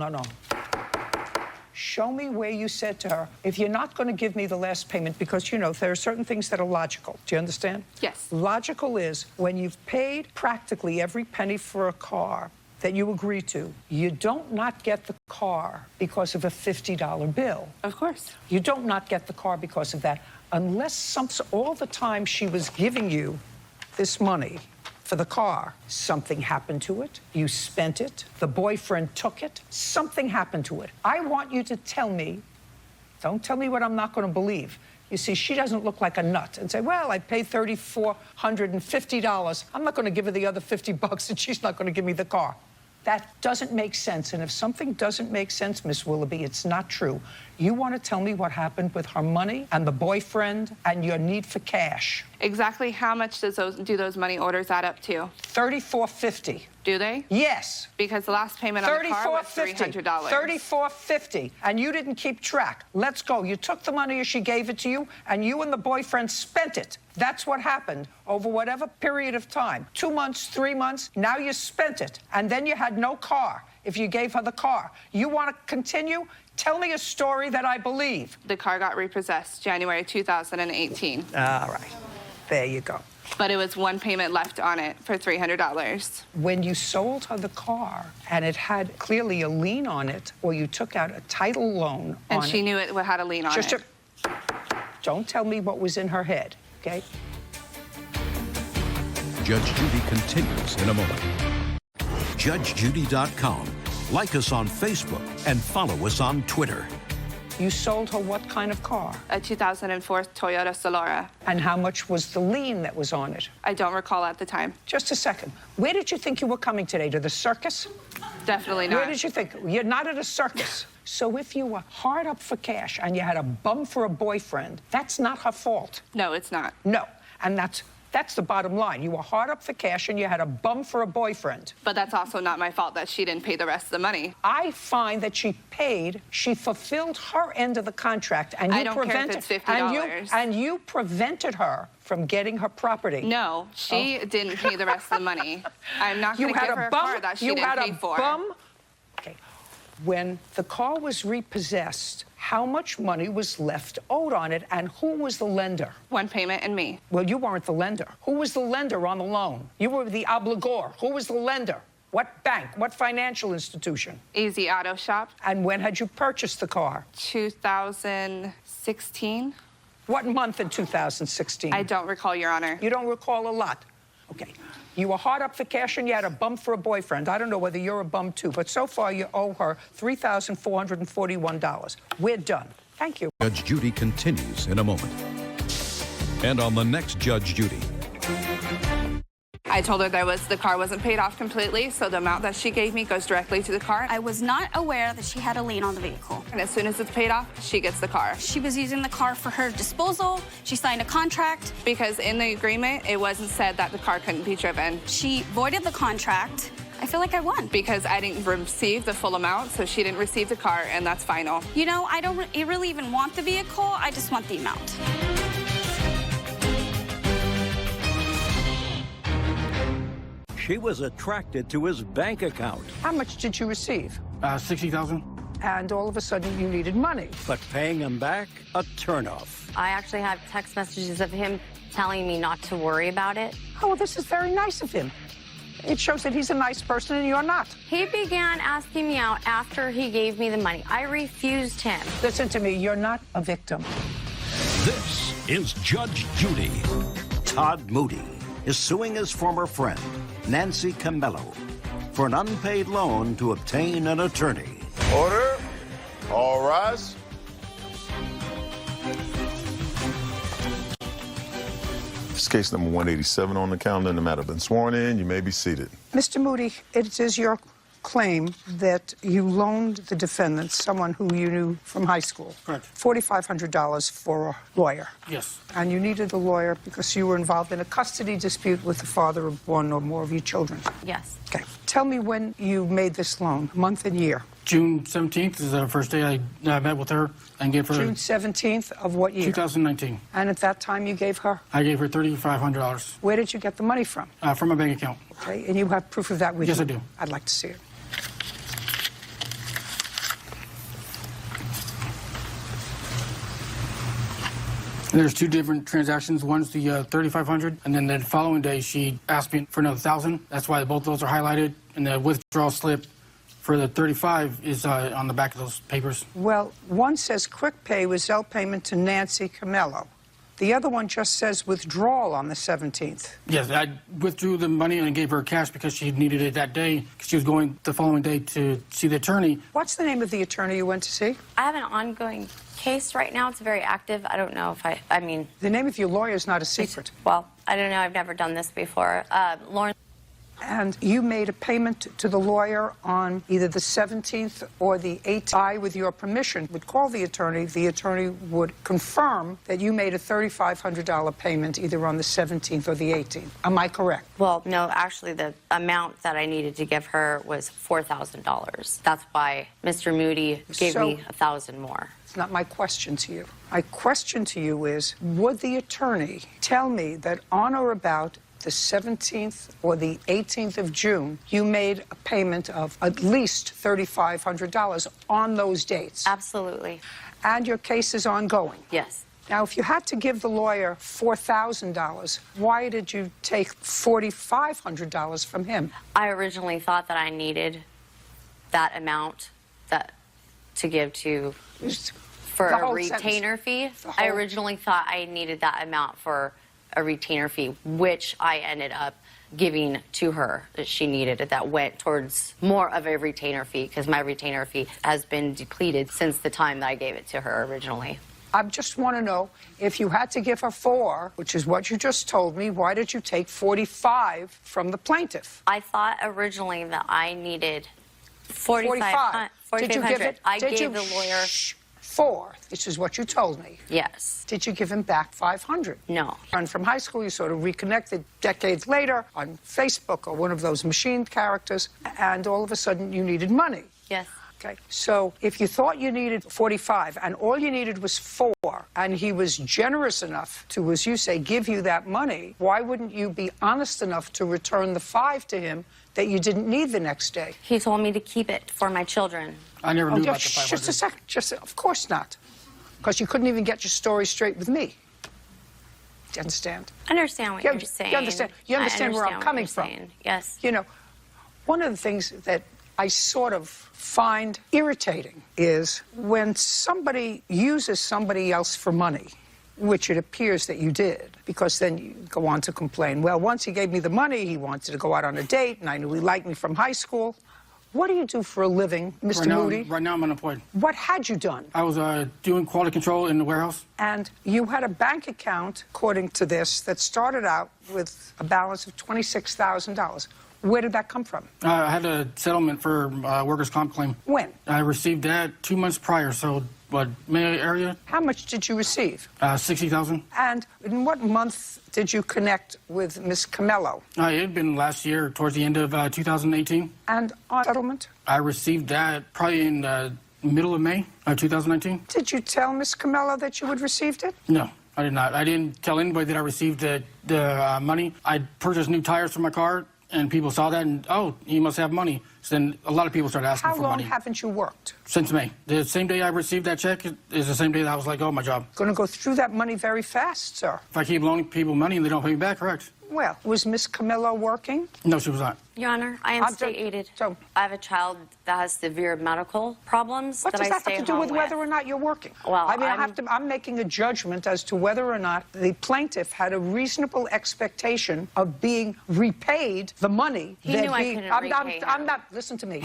A: Show me where you said to her, if you're not going to give me the last payment, because, you know, there are certain things that are logical. Do you understand?
M: Yes.
A: Logical is when you've paid practically every penny for a car that you agree to, you don't not get the car because of a $50 bill.
M: Of course.
A: You don't not get the car because of that, unless all the time she was giving you this money for the car, something happened to it, you spent it, the boyfriend took it, something happened to it. I want you to tell me, don't tell me what I'm not going to believe. You see, she doesn't look like a nut and say, well, I paid $3,450. I'm not going to give her the other $50 and she's not going to give me the car. That doesn't make sense. And if something doesn't make sense, Miss Willoughby, it's not true. You want to tell me what happened with her money and the boyfriend and your need for cash.
M: Exactly how much do those money orders add up to?
A: $34.50.
M: Do they?
A: Yes.
M: Because the last payment on the car was $300.
A: $34.50. And you didn't keep track. Let's go. You took the money as she gave it to you, and you and the boyfriend spent it. That's what happened over whatever period of time. 2 months, 3 months. Now you spent it. And then you had no car if you gave her the car. You want to continue? Tell me a story that I believe.
M: The car got repossessed January 2018.
A: All right. There you go.
M: But it was one payment left on it for $300.
A: When you sold her the car and it had clearly a lien on it, or you took out a title loan on it.
M: And she knew it had a lien on it.
A: Don't tell me what was in her head, okay?
C: Judge Judy continues in a moment. JudgeJudy.com. Like us on Facebook and follow us on Twitter.
A: You sold her what kind of car?
M: A 2004 Toyota Solara.
A: And how much was the lien that was on it?
M: I don't recall at the time.
A: Just a second. Where did you think you were coming today? To the circus?
M: Definitely not.
A: Where did you think? You're not at a circus. So if you were hard up for cash and you had a bum for a boyfriend, that's not her fault.
M: No, it's not.
A: No. And that's the bottom line. You were hard up for cash and you had a bum for a boyfriend.
M: But that's also not my fault that she didn't pay the rest of the money.
A: I find that she paid, she fulfilled her end of the contract, and you
M: I don't care if it's $50.
A: And you prevented her from getting her property.
M: No, she didn't pay the rest of the money. I'm not going to give her a car that she didn't pay for.
A: Okay. When the car was repossessed, how much money was left owed on it, and who was the lender?
M: One payment and me.
A: Well, you weren't the lender. Who was the lender on the loan? You were the obligor. Who was the lender? What bank? What financial institution?
M: Easy Auto Shop.
A: And when had you purchased the car?
M: 2016.
A: What month in 2016?
M: I don't recall, Your Honor.
A: You don't recall a lot. Okay. You were hard up for cash and you had a bum for a boyfriend. I don't know whether you're a bum too, but so far you owe her $3,441. We're done. Thank you.
C: Judge Judy continues in a moment. And on the next Judge Judy.
M: I told her the car wasn't paid off completely, so the amount that she gave me goes directly to the car.
K: I was not aware that she had a lien on the vehicle.
M: And as soon as it's paid off, she gets the car.
K: She was using the car for her disposal. She signed a contract.
M: Because in the agreement, it wasn't said that the car couldn't be driven.
K: She voided the contract. I feel like I won.
M: Because I didn't receive the full amount, so she didn't receive the car, and that's final.
K: You know, I don't really even want the vehicle. I just want the amount.
C: She was attracted to his bank account.
A: How much did you receive?
N: $60,000.
A: And all of a sudden you needed money.
C: But paying him back, a turnoff.
O: I actually have text messages of him telling me not to worry about it.
A: Oh, well, this is very nice of him. It shows that he's a nice person and you're not.
O: He began asking me out after he gave me the money. I refused him.
A: Listen to me, you're not a victim.
D: This is Judge Judy.
C: Todd Moody is suing his former friend, Nancy Camello, for an unpaid loan to obtain an attorney.
E: Order. All rise. This is case number 187 on the calendar. The matter has been sworn in. You may be seated.
A: Mr. Moody, it is your claim that you loaned the defendant, someone who you knew from high school,
N: Correct.
A: $4,500 for a lawyer.
N: Yes.
A: And you needed a lawyer because you were involved in a custody dispute with the father of one or more of your children.
O: Yes.
A: Okay. Tell me when you made this loan, month and year.
N: June 17th is the first day I met with her and gave her...
A: June 17th of what year?
N: 2019.
A: And at that time you gave her?
N: I gave her $3,500.
A: Where did you get the money from?
N: From my bank account.
A: Okay, and you have proof of that with you?
N: Yes, I do.
A: I'd like to see it.
N: There's two different transactions. One's the $3,500, and then the following day she asked me for another $1,000. That's why both those are highlighted, and the withdrawal slip for the $35 is on the back of those papers.
A: Well, one says quick pay was Zelle payment to Nancy Camello. The other one just says withdrawal on the 17th.
N: Yes, I withdrew the money and gave her cash because she needed it that day, because she was going the following day to see the attorney.
A: What's the name of the attorney you went to see?
O: I have an ongoing case right now. It's very active. I don't know if I mean...
A: The name of your lawyer is not a secret.
O: Well, I don't know. I've never done this before. Lauren...
A: And you made a payment to the lawyer on either the 17th or the 18th. I, with your permission, would call the attorney. The attorney would confirm that you made a $3,500 payment either on the 17th or the 18th. Am I correct?
O: Well, no, actually, the amount that I needed to give her was $4,000. That's why Mr. Moody gave me $1,000 more.
A: It's not my question to you. My question to you is, would the attorney tell me that on or about the 17th or the 18th of June, you made a payment of at least $3,500 on those dates?
O: Absolutely.
A: And your case is ongoing?
O: Yes.
A: Now, if you had to give the lawyer $4,000, why did you take $4,500 from him?
O: I originally thought that I needed that amount to give to for a retainer fee. I originally thought I needed that amount for a retainer fee, which I ended up giving to her that she needed. That went towards more of a retainer fee because my retainer fee has been depleted since the time that I gave it to her originally.
A: I just want to know, if you had to give her $4,000, which is what you just told me, why did you take $45,000 from the plaintiff?
O: I thought originally that I needed $4,500.
A: Did you give it?
O: I gave the lawyer
A: $4,000. This is what you told me.
O: Yes.
A: Did you give him back $500?
O: No.
A: And from high school, you sort of reconnected decades later on Facebook or one of those machine characters, and all of a sudden you needed money.
O: Yes.
A: Okay. So if you thought you needed $45,000 and all you needed was $4,000, and he was generous enough to, as you say, give you that money, why wouldn't you be honest enough to return the $5,000 to him that you didn't need the next day?
O: He told me to keep it for my children.
N: I never knew about the $500.
A: Just a second. Of course not. Because you couldn't even get your story straight with me. Do you understand?
O: I understand what you're saying.
A: You understand where I'm coming from.
O: Yes.
A: You know, one of the things that I sort of find irritating is when somebody uses somebody else for money, which it appears that you did, because then you go on to complain, well, once he gave me the money, he wanted to go out on a date, and I knew he liked me from high school. What do you do for a living, Mr. Moody?
N: Right now, I'm unemployed.
A: What had you done?
N: I was doing quality control in the warehouse.
A: And you had a bank account, according to this, that started out with a balance of $26,000. Where did that come from?
N: I had a settlement for workers' comp claim.
A: When?
N: I received that 2 months prior, so what, May area?
A: How much did you receive?
N: $60,000.
A: And in what month did you connect with Miss Camello?
N: It had been last year, towards the end of 2018.
A: And on settlement?
N: I received that probably in the middle of May 2019.
A: Did you tell Miss Camello that you had received it?
N: No, I did not. I didn't tell anybody that I received the money. I purchased new tires for my car, and people saw that, and, oh, he must have money. So then a lot of people started asking for money.
A: How long haven't you worked?
N: Since May. The same day I received that check is the same day that I was like, oh, my job.
A: Going to go through that money very fast, sir.
N: If I keep loaning people money and they don't pay me back, correct.
A: Well, was Miss Camello working?
N: No, she was not.
O: Your Honor, I am state-aided. So, I have a child that has severe medical problems that I stay home with.
A: What does that have to do with whether or not you're working?
O: Well,
A: I mean, I'm making a judgment as to whether or not the plaintiff had a reasonable expectation of being repaid the money.
O: He knew I couldn't repay him.
A: I'm not, listen to me.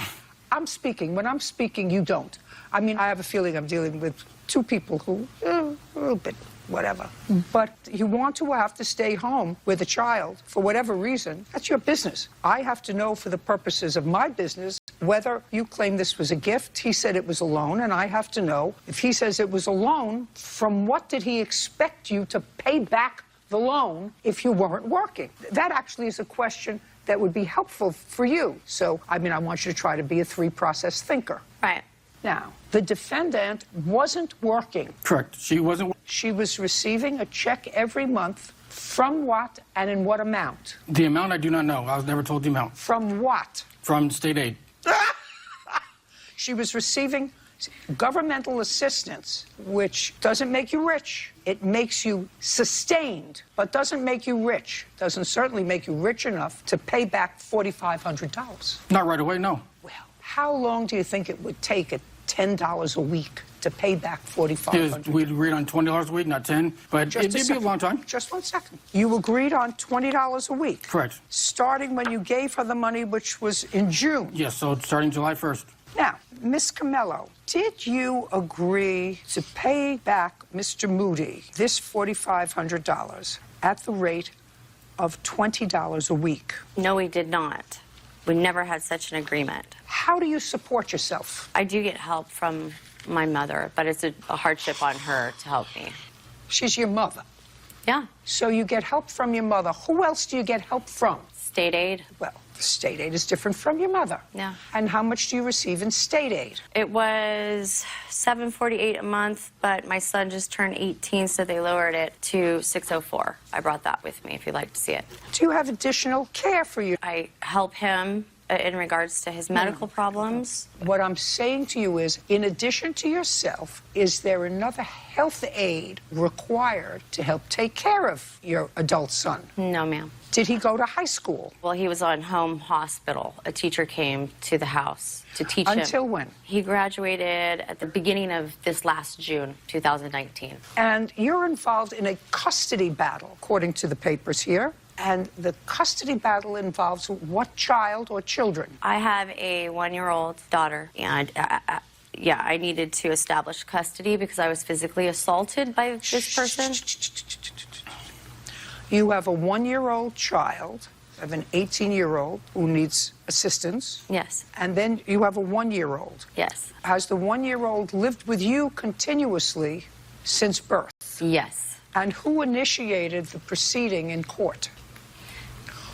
A: I'm speaking. When I'm speaking, you don't. I mean, I have a feeling I'm dealing with two people who, a little bit, whatever. But you want to have to stay home with a child for whatever reason, that's your business. I have to know for the purposes of my business whether you claim this was a gift. He said it was a loan, and I have to know if he says it was a loan, from what did he expect you to pay back the loan if you weren't working? That actually is a question that would be helpful for you. So, I mean, I want you to try to be a three-process thinker.
O: Right.
A: Now, the defendant wasn't working.
N: Correct. She wasn't.
A: She was receiving a check every month. From what and in what amount?
N: The amount I do not know. I was never told the amount.
A: From what?
N: From state aid.
A: She was receiving governmental assistance, which doesn't make you rich. It makes you sustained, but doesn't make you rich. Doesn't certainly make you rich enough to pay back $4,500.
N: Not right away, no.
A: Well, how long do you think it would take at $10 a week to pay back $4,500?
N: We'd agreed on $20 a week, not 10, but it'd be a long time.
A: Just 1 second. You agreed on $20 a week.
N: Correct.
A: Starting when you gave her the money, which was in June.
N: Yes, so starting July 1st.
A: Now, Ms. Camello, did you agree to pay back Mr. Moody this $4,500 at the rate of $20 a week?
O: No, we did not. We never had such an agreement.
A: How do you support yourself?
O: I do get help from my mother, but it's a hardship on her to help me.
A: She's your mother.
O: Yeah.
A: So you get help from your mother. Who else do you get help from?
O: State aid.
A: Well, the state aid is different from your mother.
O: Yeah.
A: And how much do you receive in state aid?
O: It was $748 a month, but my son just turned 18, so they lowered it to $604. I brought that with me if you'd like to see it.
A: Do you have additional care for you?
O: I help him in regards to his medical problems.
A: What I'm saying to you is, in addition to yourself, is there another health aid required to help take care of your adult son?
O: No, ma'am.
A: Did he go to high school?
O: Well, he was on home hospital. A teacher came to the house to teach him.
A: Until when?
O: He graduated at the beginning of this last June, 2019.
A: And you're involved in a custody battle, according to the papers here. And the custody battle involves what child or children?
O: I have a 1-year-old daughter, and yeah, I needed to establish custody because I was physically assaulted by this person.
A: You have a 1-year-old child, you have an 18-year-old who needs assistance.
O: Yes.
A: And then you have a 1-year-old.
O: Yes.
A: Has the 1-year-old lived with you continuously since birth?
O: Yes.
A: And who initiated the proceeding in court?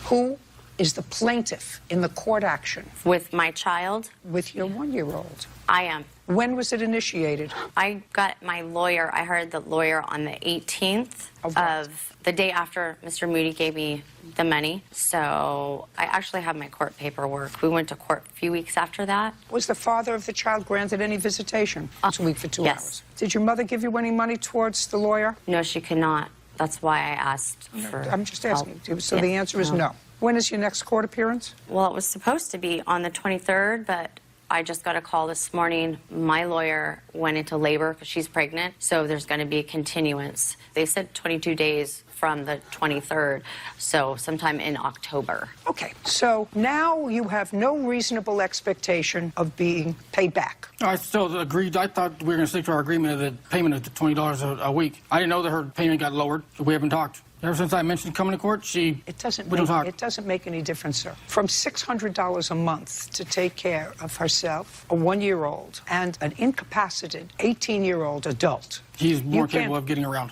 A: Who is the plaintiff in the court action?
O: With my child?
A: With your 1-year-old.
O: I am.
A: When was it initiated?
O: I got my lawyer, I heard the lawyer on the 18th of the day after Mr. Moody gave me the money. So I actually have my court paperwork. We went to court a few weeks after that.
A: Was the father of the child granted any visitation? Once a week for 2 hours. Did your mother give you any money towards the lawyer?
O: No, she could not. That's why I asked for
A: I'm just asking.
O: help.
A: So the answer is no. When is your next court appearance?
O: Well, it was supposed to be on the 23rd, but I just got a call this morning. My lawyer went into labor because she's pregnant, so there's going to be a continuance. They said 22 days from the 23rd, so sometime in October.
A: Okay, so now you have no reasonable expectation of being paid back.
N: I still agreed. I thought we were going to stick to our agreement of the payment of the $20 a week. I didn't know that her payment got lowered. We haven't talked. Ever since I mentioned coming to court, we don't talk.
A: It doesn't make any difference, sir. From $600 a month to take care of herself, a 1-year-old, and an incapacitated 18-year-old adult.
N: He's more capable of getting around.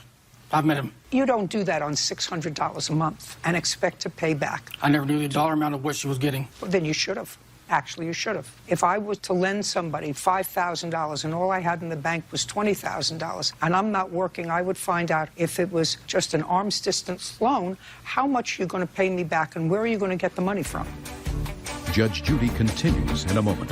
N: I've met him.
A: You don't do that on $600 a month and expect to pay back.
N: I never knew the dollar amount of what she was getting.
A: Well, then you should have. Actually, you should have. If I was to lend somebody $5,000 and all I had in the bank was $20,000 and I'm not working, I would find out if it was just an arm's distance loan, how much you're going to pay me back and where are you going to get the money from?
D: Judge Judy continues in a moment.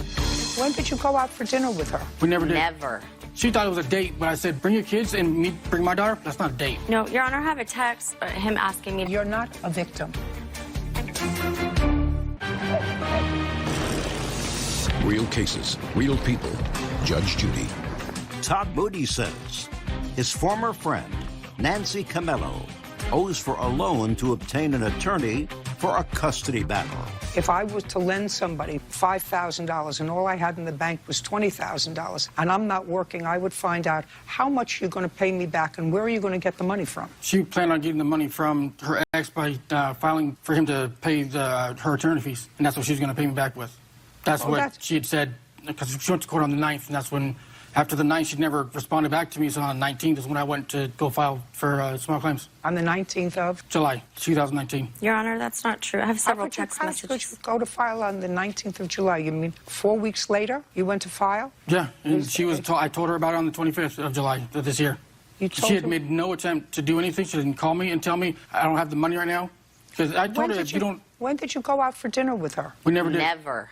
A: When did you go out for dinner with her?
N: We never did.
O: Never.
N: She thought it was a date, but I said, bring your kids and bring my daughter. That's not a date.
O: No, Your Honor, I have a text, him asking me.
A: You're not a victim.
D: Real cases, real people. Judge Judy.
C: Todd Moody says his former friend, Nancy Camello, owes for a loan to obtain an attorney for a custody battle.
A: If I was to lend somebody $5,000 and all I had in the bank was $20,000 and I'm not working, I would find out how much you're going to pay me back and where are you going to get the money from?
N: She planned on getting the money from her ex by filing for him to pay her attorney fees, and that's what she's going to pay me back with. That's what she had said, because she went to court on the 9th, and that's when After the 9th, she never responded back to me, so on the 19th is when I went to go file for small claims.
A: On the 19th of?
N: July 2019.
L: Your Honor, that's not true. I have several text
A: How
L: messages.
A: could you go to file on the 19th of July? You mean 4 weeks later you went to file?
N: Yeah, and she was. I told her about it on the 25th of July of this year.
A: You told
N: She had
A: her?
N: made no attempt to do anything. She didn't call me and tell me I don't have the money right now. Because I told her if you don't.
A: When did you go out for dinner with her?
N: We never did.
O: Never.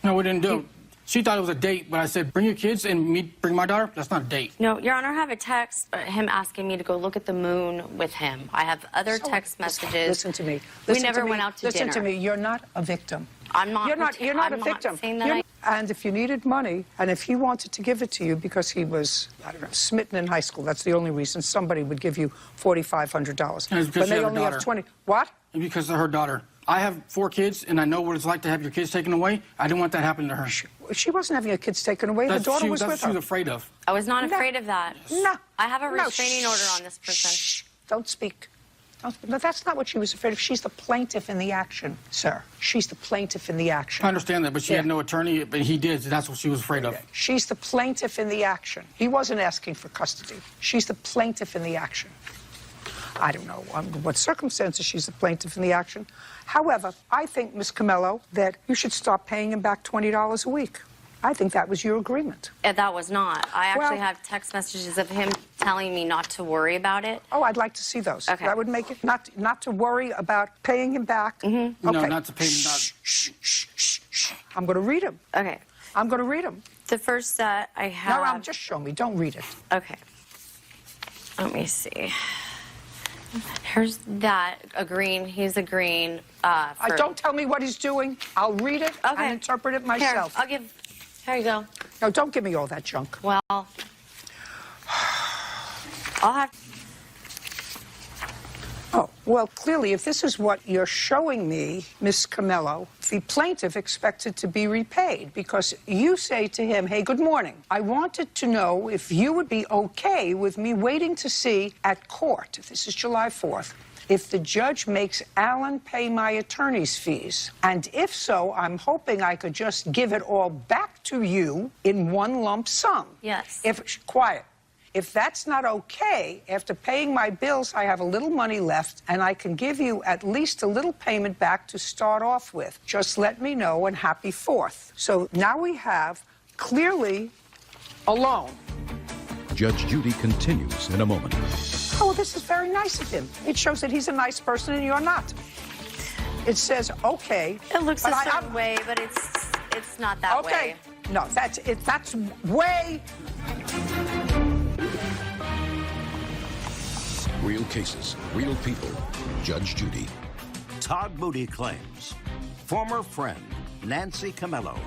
N: No, we didn't do it. She thought it was a date, but I said, bring your kids and bring my daughter. That's not a date.
O: No, Your Honor, I have a text, him asking me to go look at the moon with him. I have other text messages.
A: Listen to me.
O: We never went out to dinner.
A: Listen to me. You're not a victim.
O: I'm not.
A: You're not a victim.
O: Saying that
A: And if you needed money, and if he wanted to give it to you because he was, I don't know, smitten in high school, that's the only reason somebody would give you $4,500.
N: And it's because
A: When
N: she
A: they
N: had a
A: only
N: daughter.
A: have 20. What?
N: And because of her daughter. I have 4 kids, and I know what it's like to have your kids taken away. I didn't want that happening to her.
A: She wasn't having her kids taken away. Her daughter was with her.
N: That's what she was afraid of.
O: I was not afraid of that.
A: No.
O: I have a
A: No.
O: restraining order on this person.
A: Shh. Don't speak. No, that's not what she was afraid of. She's the plaintiff in the action, sir. She's the plaintiff in the action.
N: I understand that, but she had no attorney, but he did. So that's what she was afraid of.
A: She's the plaintiff in the action. He wasn't asking for custody. She's the plaintiff in the action. I don't know under what circumstances she's the plaintiff in the action. However, I think, Ms. Camello, that you should stop paying him back $20 a week. I think that was your agreement.
O: That was not. I actually
A: Well-
O: have text messages of him telling me not to worry about it.
A: Oh, I'd like to see those.
O: Okay.
A: That would make it not to worry about paying him back.
O: Mm-hmm.
N: No,
A: Okay.
N: not to pay him.
A: I'm going to read them.
O: Okay.
A: I'm going to read them.
O: The first set I have.
A: No, just show me. Don't read it.
O: Okay. Let me see. Here's that agreeing. He's agreeing.
A: Don't tell me what he's doing. I'll read it and interpret it myself.
O: Here, I'll give. Here you go.
A: No, don't give me all that junk.
O: Well, I'll have.
A: Oh, well, clearly, if this is what you're showing me, Miss Camello, the plaintiff expected to be repaid because you say to him, hey, good morning. I wanted to know if you would be okay with me waiting to see at court, this is July 4th, if the judge makes Alan pay my attorney's fees. And if so, I'm hoping I could just give it all back to you in one lump sum.
O: Yes.
A: Quiet. If that's not okay, after paying my bills, I have a little money left, and I can give you at least a little payment back to start off with. Just let me know, and happy 4th. So now we have clearly a loan.
D: Judge Judy continues in a moment.
A: Oh, this is very nice of him. It shows that he's a nice person and you're not. It says, okay.
O: It looks
A: but
O: a certain way, but it's not that way.
A: Okay. No, that's it. That's way.
D: Real cases, real people. Judge Judy.
C: Todd Moody claims former friend Nancy Camello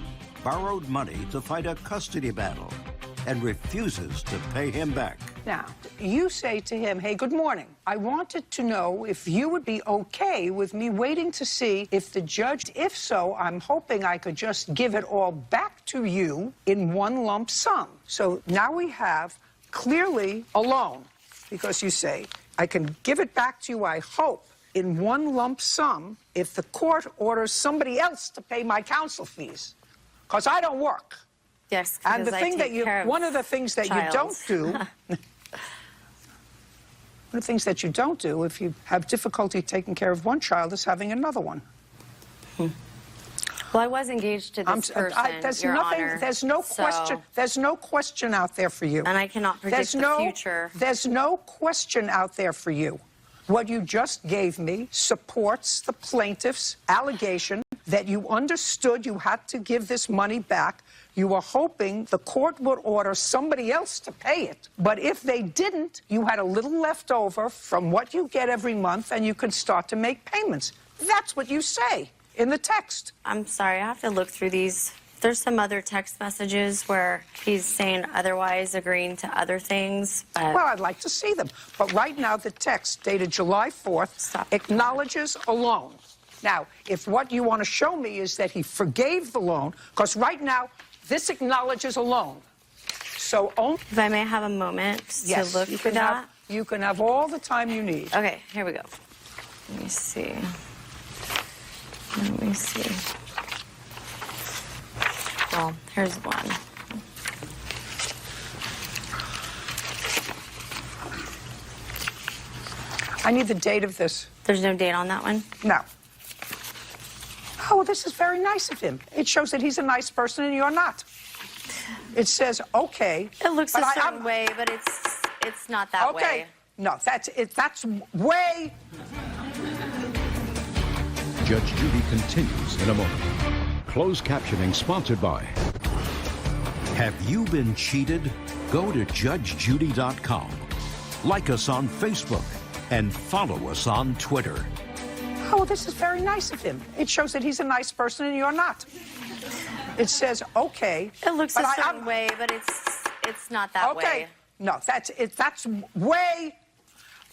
C: borrowed money to fight a custody battle and refuses to pay him back.
A: Now, you say to him, hey, good morning. I wanted to know if you would be okay with me waiting to see if the judge, if so, I'm hoping I could just give it all back to you in one lump sum. So now we have clearly a loan because you say, I can give it back to you, I hope, in one lump sum if the court orders somebody else to pay my counsel fees because I don't work.
O: Yes,
A: And the
O: because I
A: thing that
O: take
A: you,
O: care of
A: one of the things that you don't do, one of the things that you don't do if you have difficulty taking care of one child is having another one.
O: Well, I was engaged to this person,
A: there's
O: Your
A: nothing,
O: Honor.
A: there's no question, there's no question out there for you.
O: And I cannot predict the future.
A: There's no question out there for you. What you just gave me supports the plaintiff's allegation that you understood you had to give this money back. You were hoping the court would order somebody else to pay it. But if they didn't, you had a little left over from what you get every month and you could start to make payments. That's what you say in the text.
O: I'm sorry, I have to look through these. There's some other text messages where he's saying otherwise, agreeing to other things. But
A: Well, I'd like to see them. But right now, the text dated July 4th acknowledges a loan. Now, if what you want to show me is that he forgave the loan, because right now, this acknowledges a loan. So
O: if I may have a moment to look
A: you
O: for
A: can
O: that.
A: have, you can have all the time you need.
O: Okay, here we go. Let me see. Let me see. Well, here's one.
A: I need the date of this.
O: There's no date on that one?
A: No. Oh, well, this is very nice of him. It shows that he's a nice person and you're not. It says, okay.
O: It looks a certain way, but it's not that way.
A: Okay. No, that's it. That's way.
D: Judge Judy continues in a moment. Closed captioning sponsored by. Have you been cheated? Go to judgejudy.com. Like us on Facebook and follow us on Twitter.
A: Oh, well, this is very nice of him. It shows that he's a nice person and you're not. It says, okay.
O: It looks a certain way, but it's not that way.
A: Okay. No, that's it. That's way.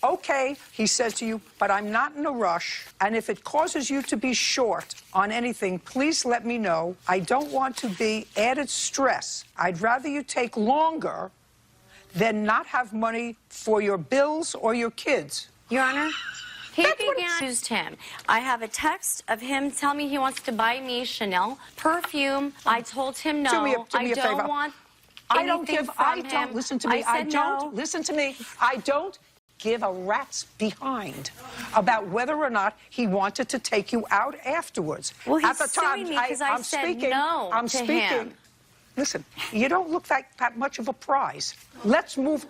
A: Okay, he says to you, but I'm not in a rush, and if it causes you to be short on anything, please let me know. I don't want to be added stress. I'd rather you take longer than not have money for your bills or your kids.
O: Your Honor, he accused him. I have a text of him telling me he wants to buy me Chanel perfume. I told him no.
A: Do me a
O: I don't
A: favor.
O: want
A: I don't
O: anything
A: give.
O: from
A: I
O: him.
A: don't listen to me.
O: I said no.
A: Listen to me. I don't give a rat's behind about whether or not he wanted to take you out afterwards.
O: Well, he's
A: at the time,
O: suing me because I
A: I'm
O: said
A: speaking.
O: no
A: I'm
O: to
A: speaking.
O: him.
A: Listen, you don't look like that much of a prize. Let's move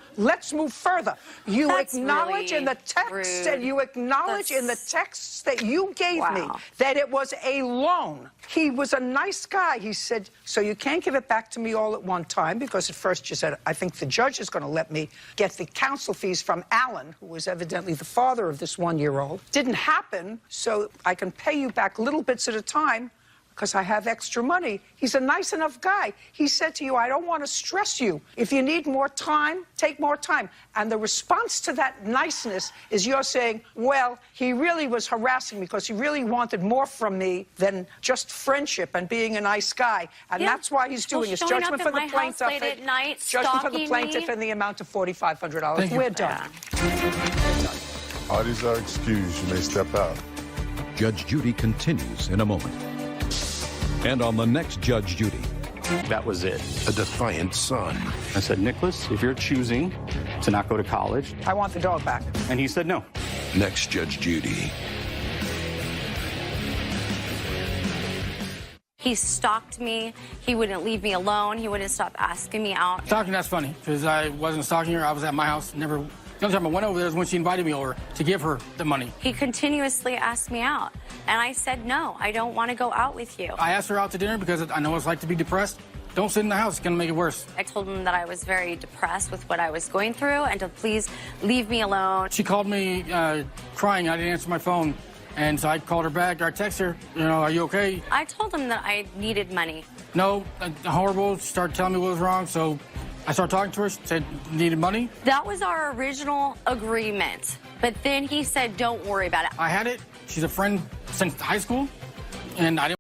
A: further. You
O: That's
A: acknowledge
O: really
A: in the text
O: rude.
A: and you acknowledge in the texts that you gave me that it was a loan. He was a nice guy. He said, so you can't give it back to me all at one time, because at first you said, I think the judge is going to let me get the counsel fees from Alan, who was evidently the father of this one-year-old. Didn't happen, so I can pay you back little bits at a time, because I have extra money. He's a nice enough guy. He said to you, I don't want to stress you. If you need more time, take more time. And the response to that niceness is you're saying, well, he really was harassing me because he really wanted more from me than just friendship and being a nice guy. And that's why he's doing his judgment for the plaintiff.
O: Late at night,
A: Judgment for the
O: stalking
A: plaintiff
O: me.
A: in the amount of $4,500. We're done.
E: Parties are excused. You may step out.
D: Judge Judy continues in a moment. And on the next Judge Judy.
I: That was it. A defiant son. I said, Nicholas, if you're choosing to not go to college.
A: I want the dog back.
I: And he said no.
D: Next Judge Judy.
O: He stalked me. He wouldn't leave me alone. He wouldn't stop asking me out.
N: Stalking, that's funny, because I wasn't stalking her. I was at my house. Never. The only time I went over there was when she invited me over to give her the money.
O: He continuously asked me out, and I said no. I don't want to go out with you.
N: I asked her out to dinner because I know what it's like to be depressed. Don't sit in the house. It's going to make it worse.
O: I told him that I was very depressed with what I was going through and to please leave me alone.
N: She called me crying. I didn't answer my phone. And so I called her back. I texted her, are you okay?
O: I told him that I needed money.
N: No, horrible. She started telling me what was wrong. So I started talking to her. She said, needed money.
O: That was our original agreement. But then he said, don't worry about it.
N: I had it. She's a friend since high school. And I didn't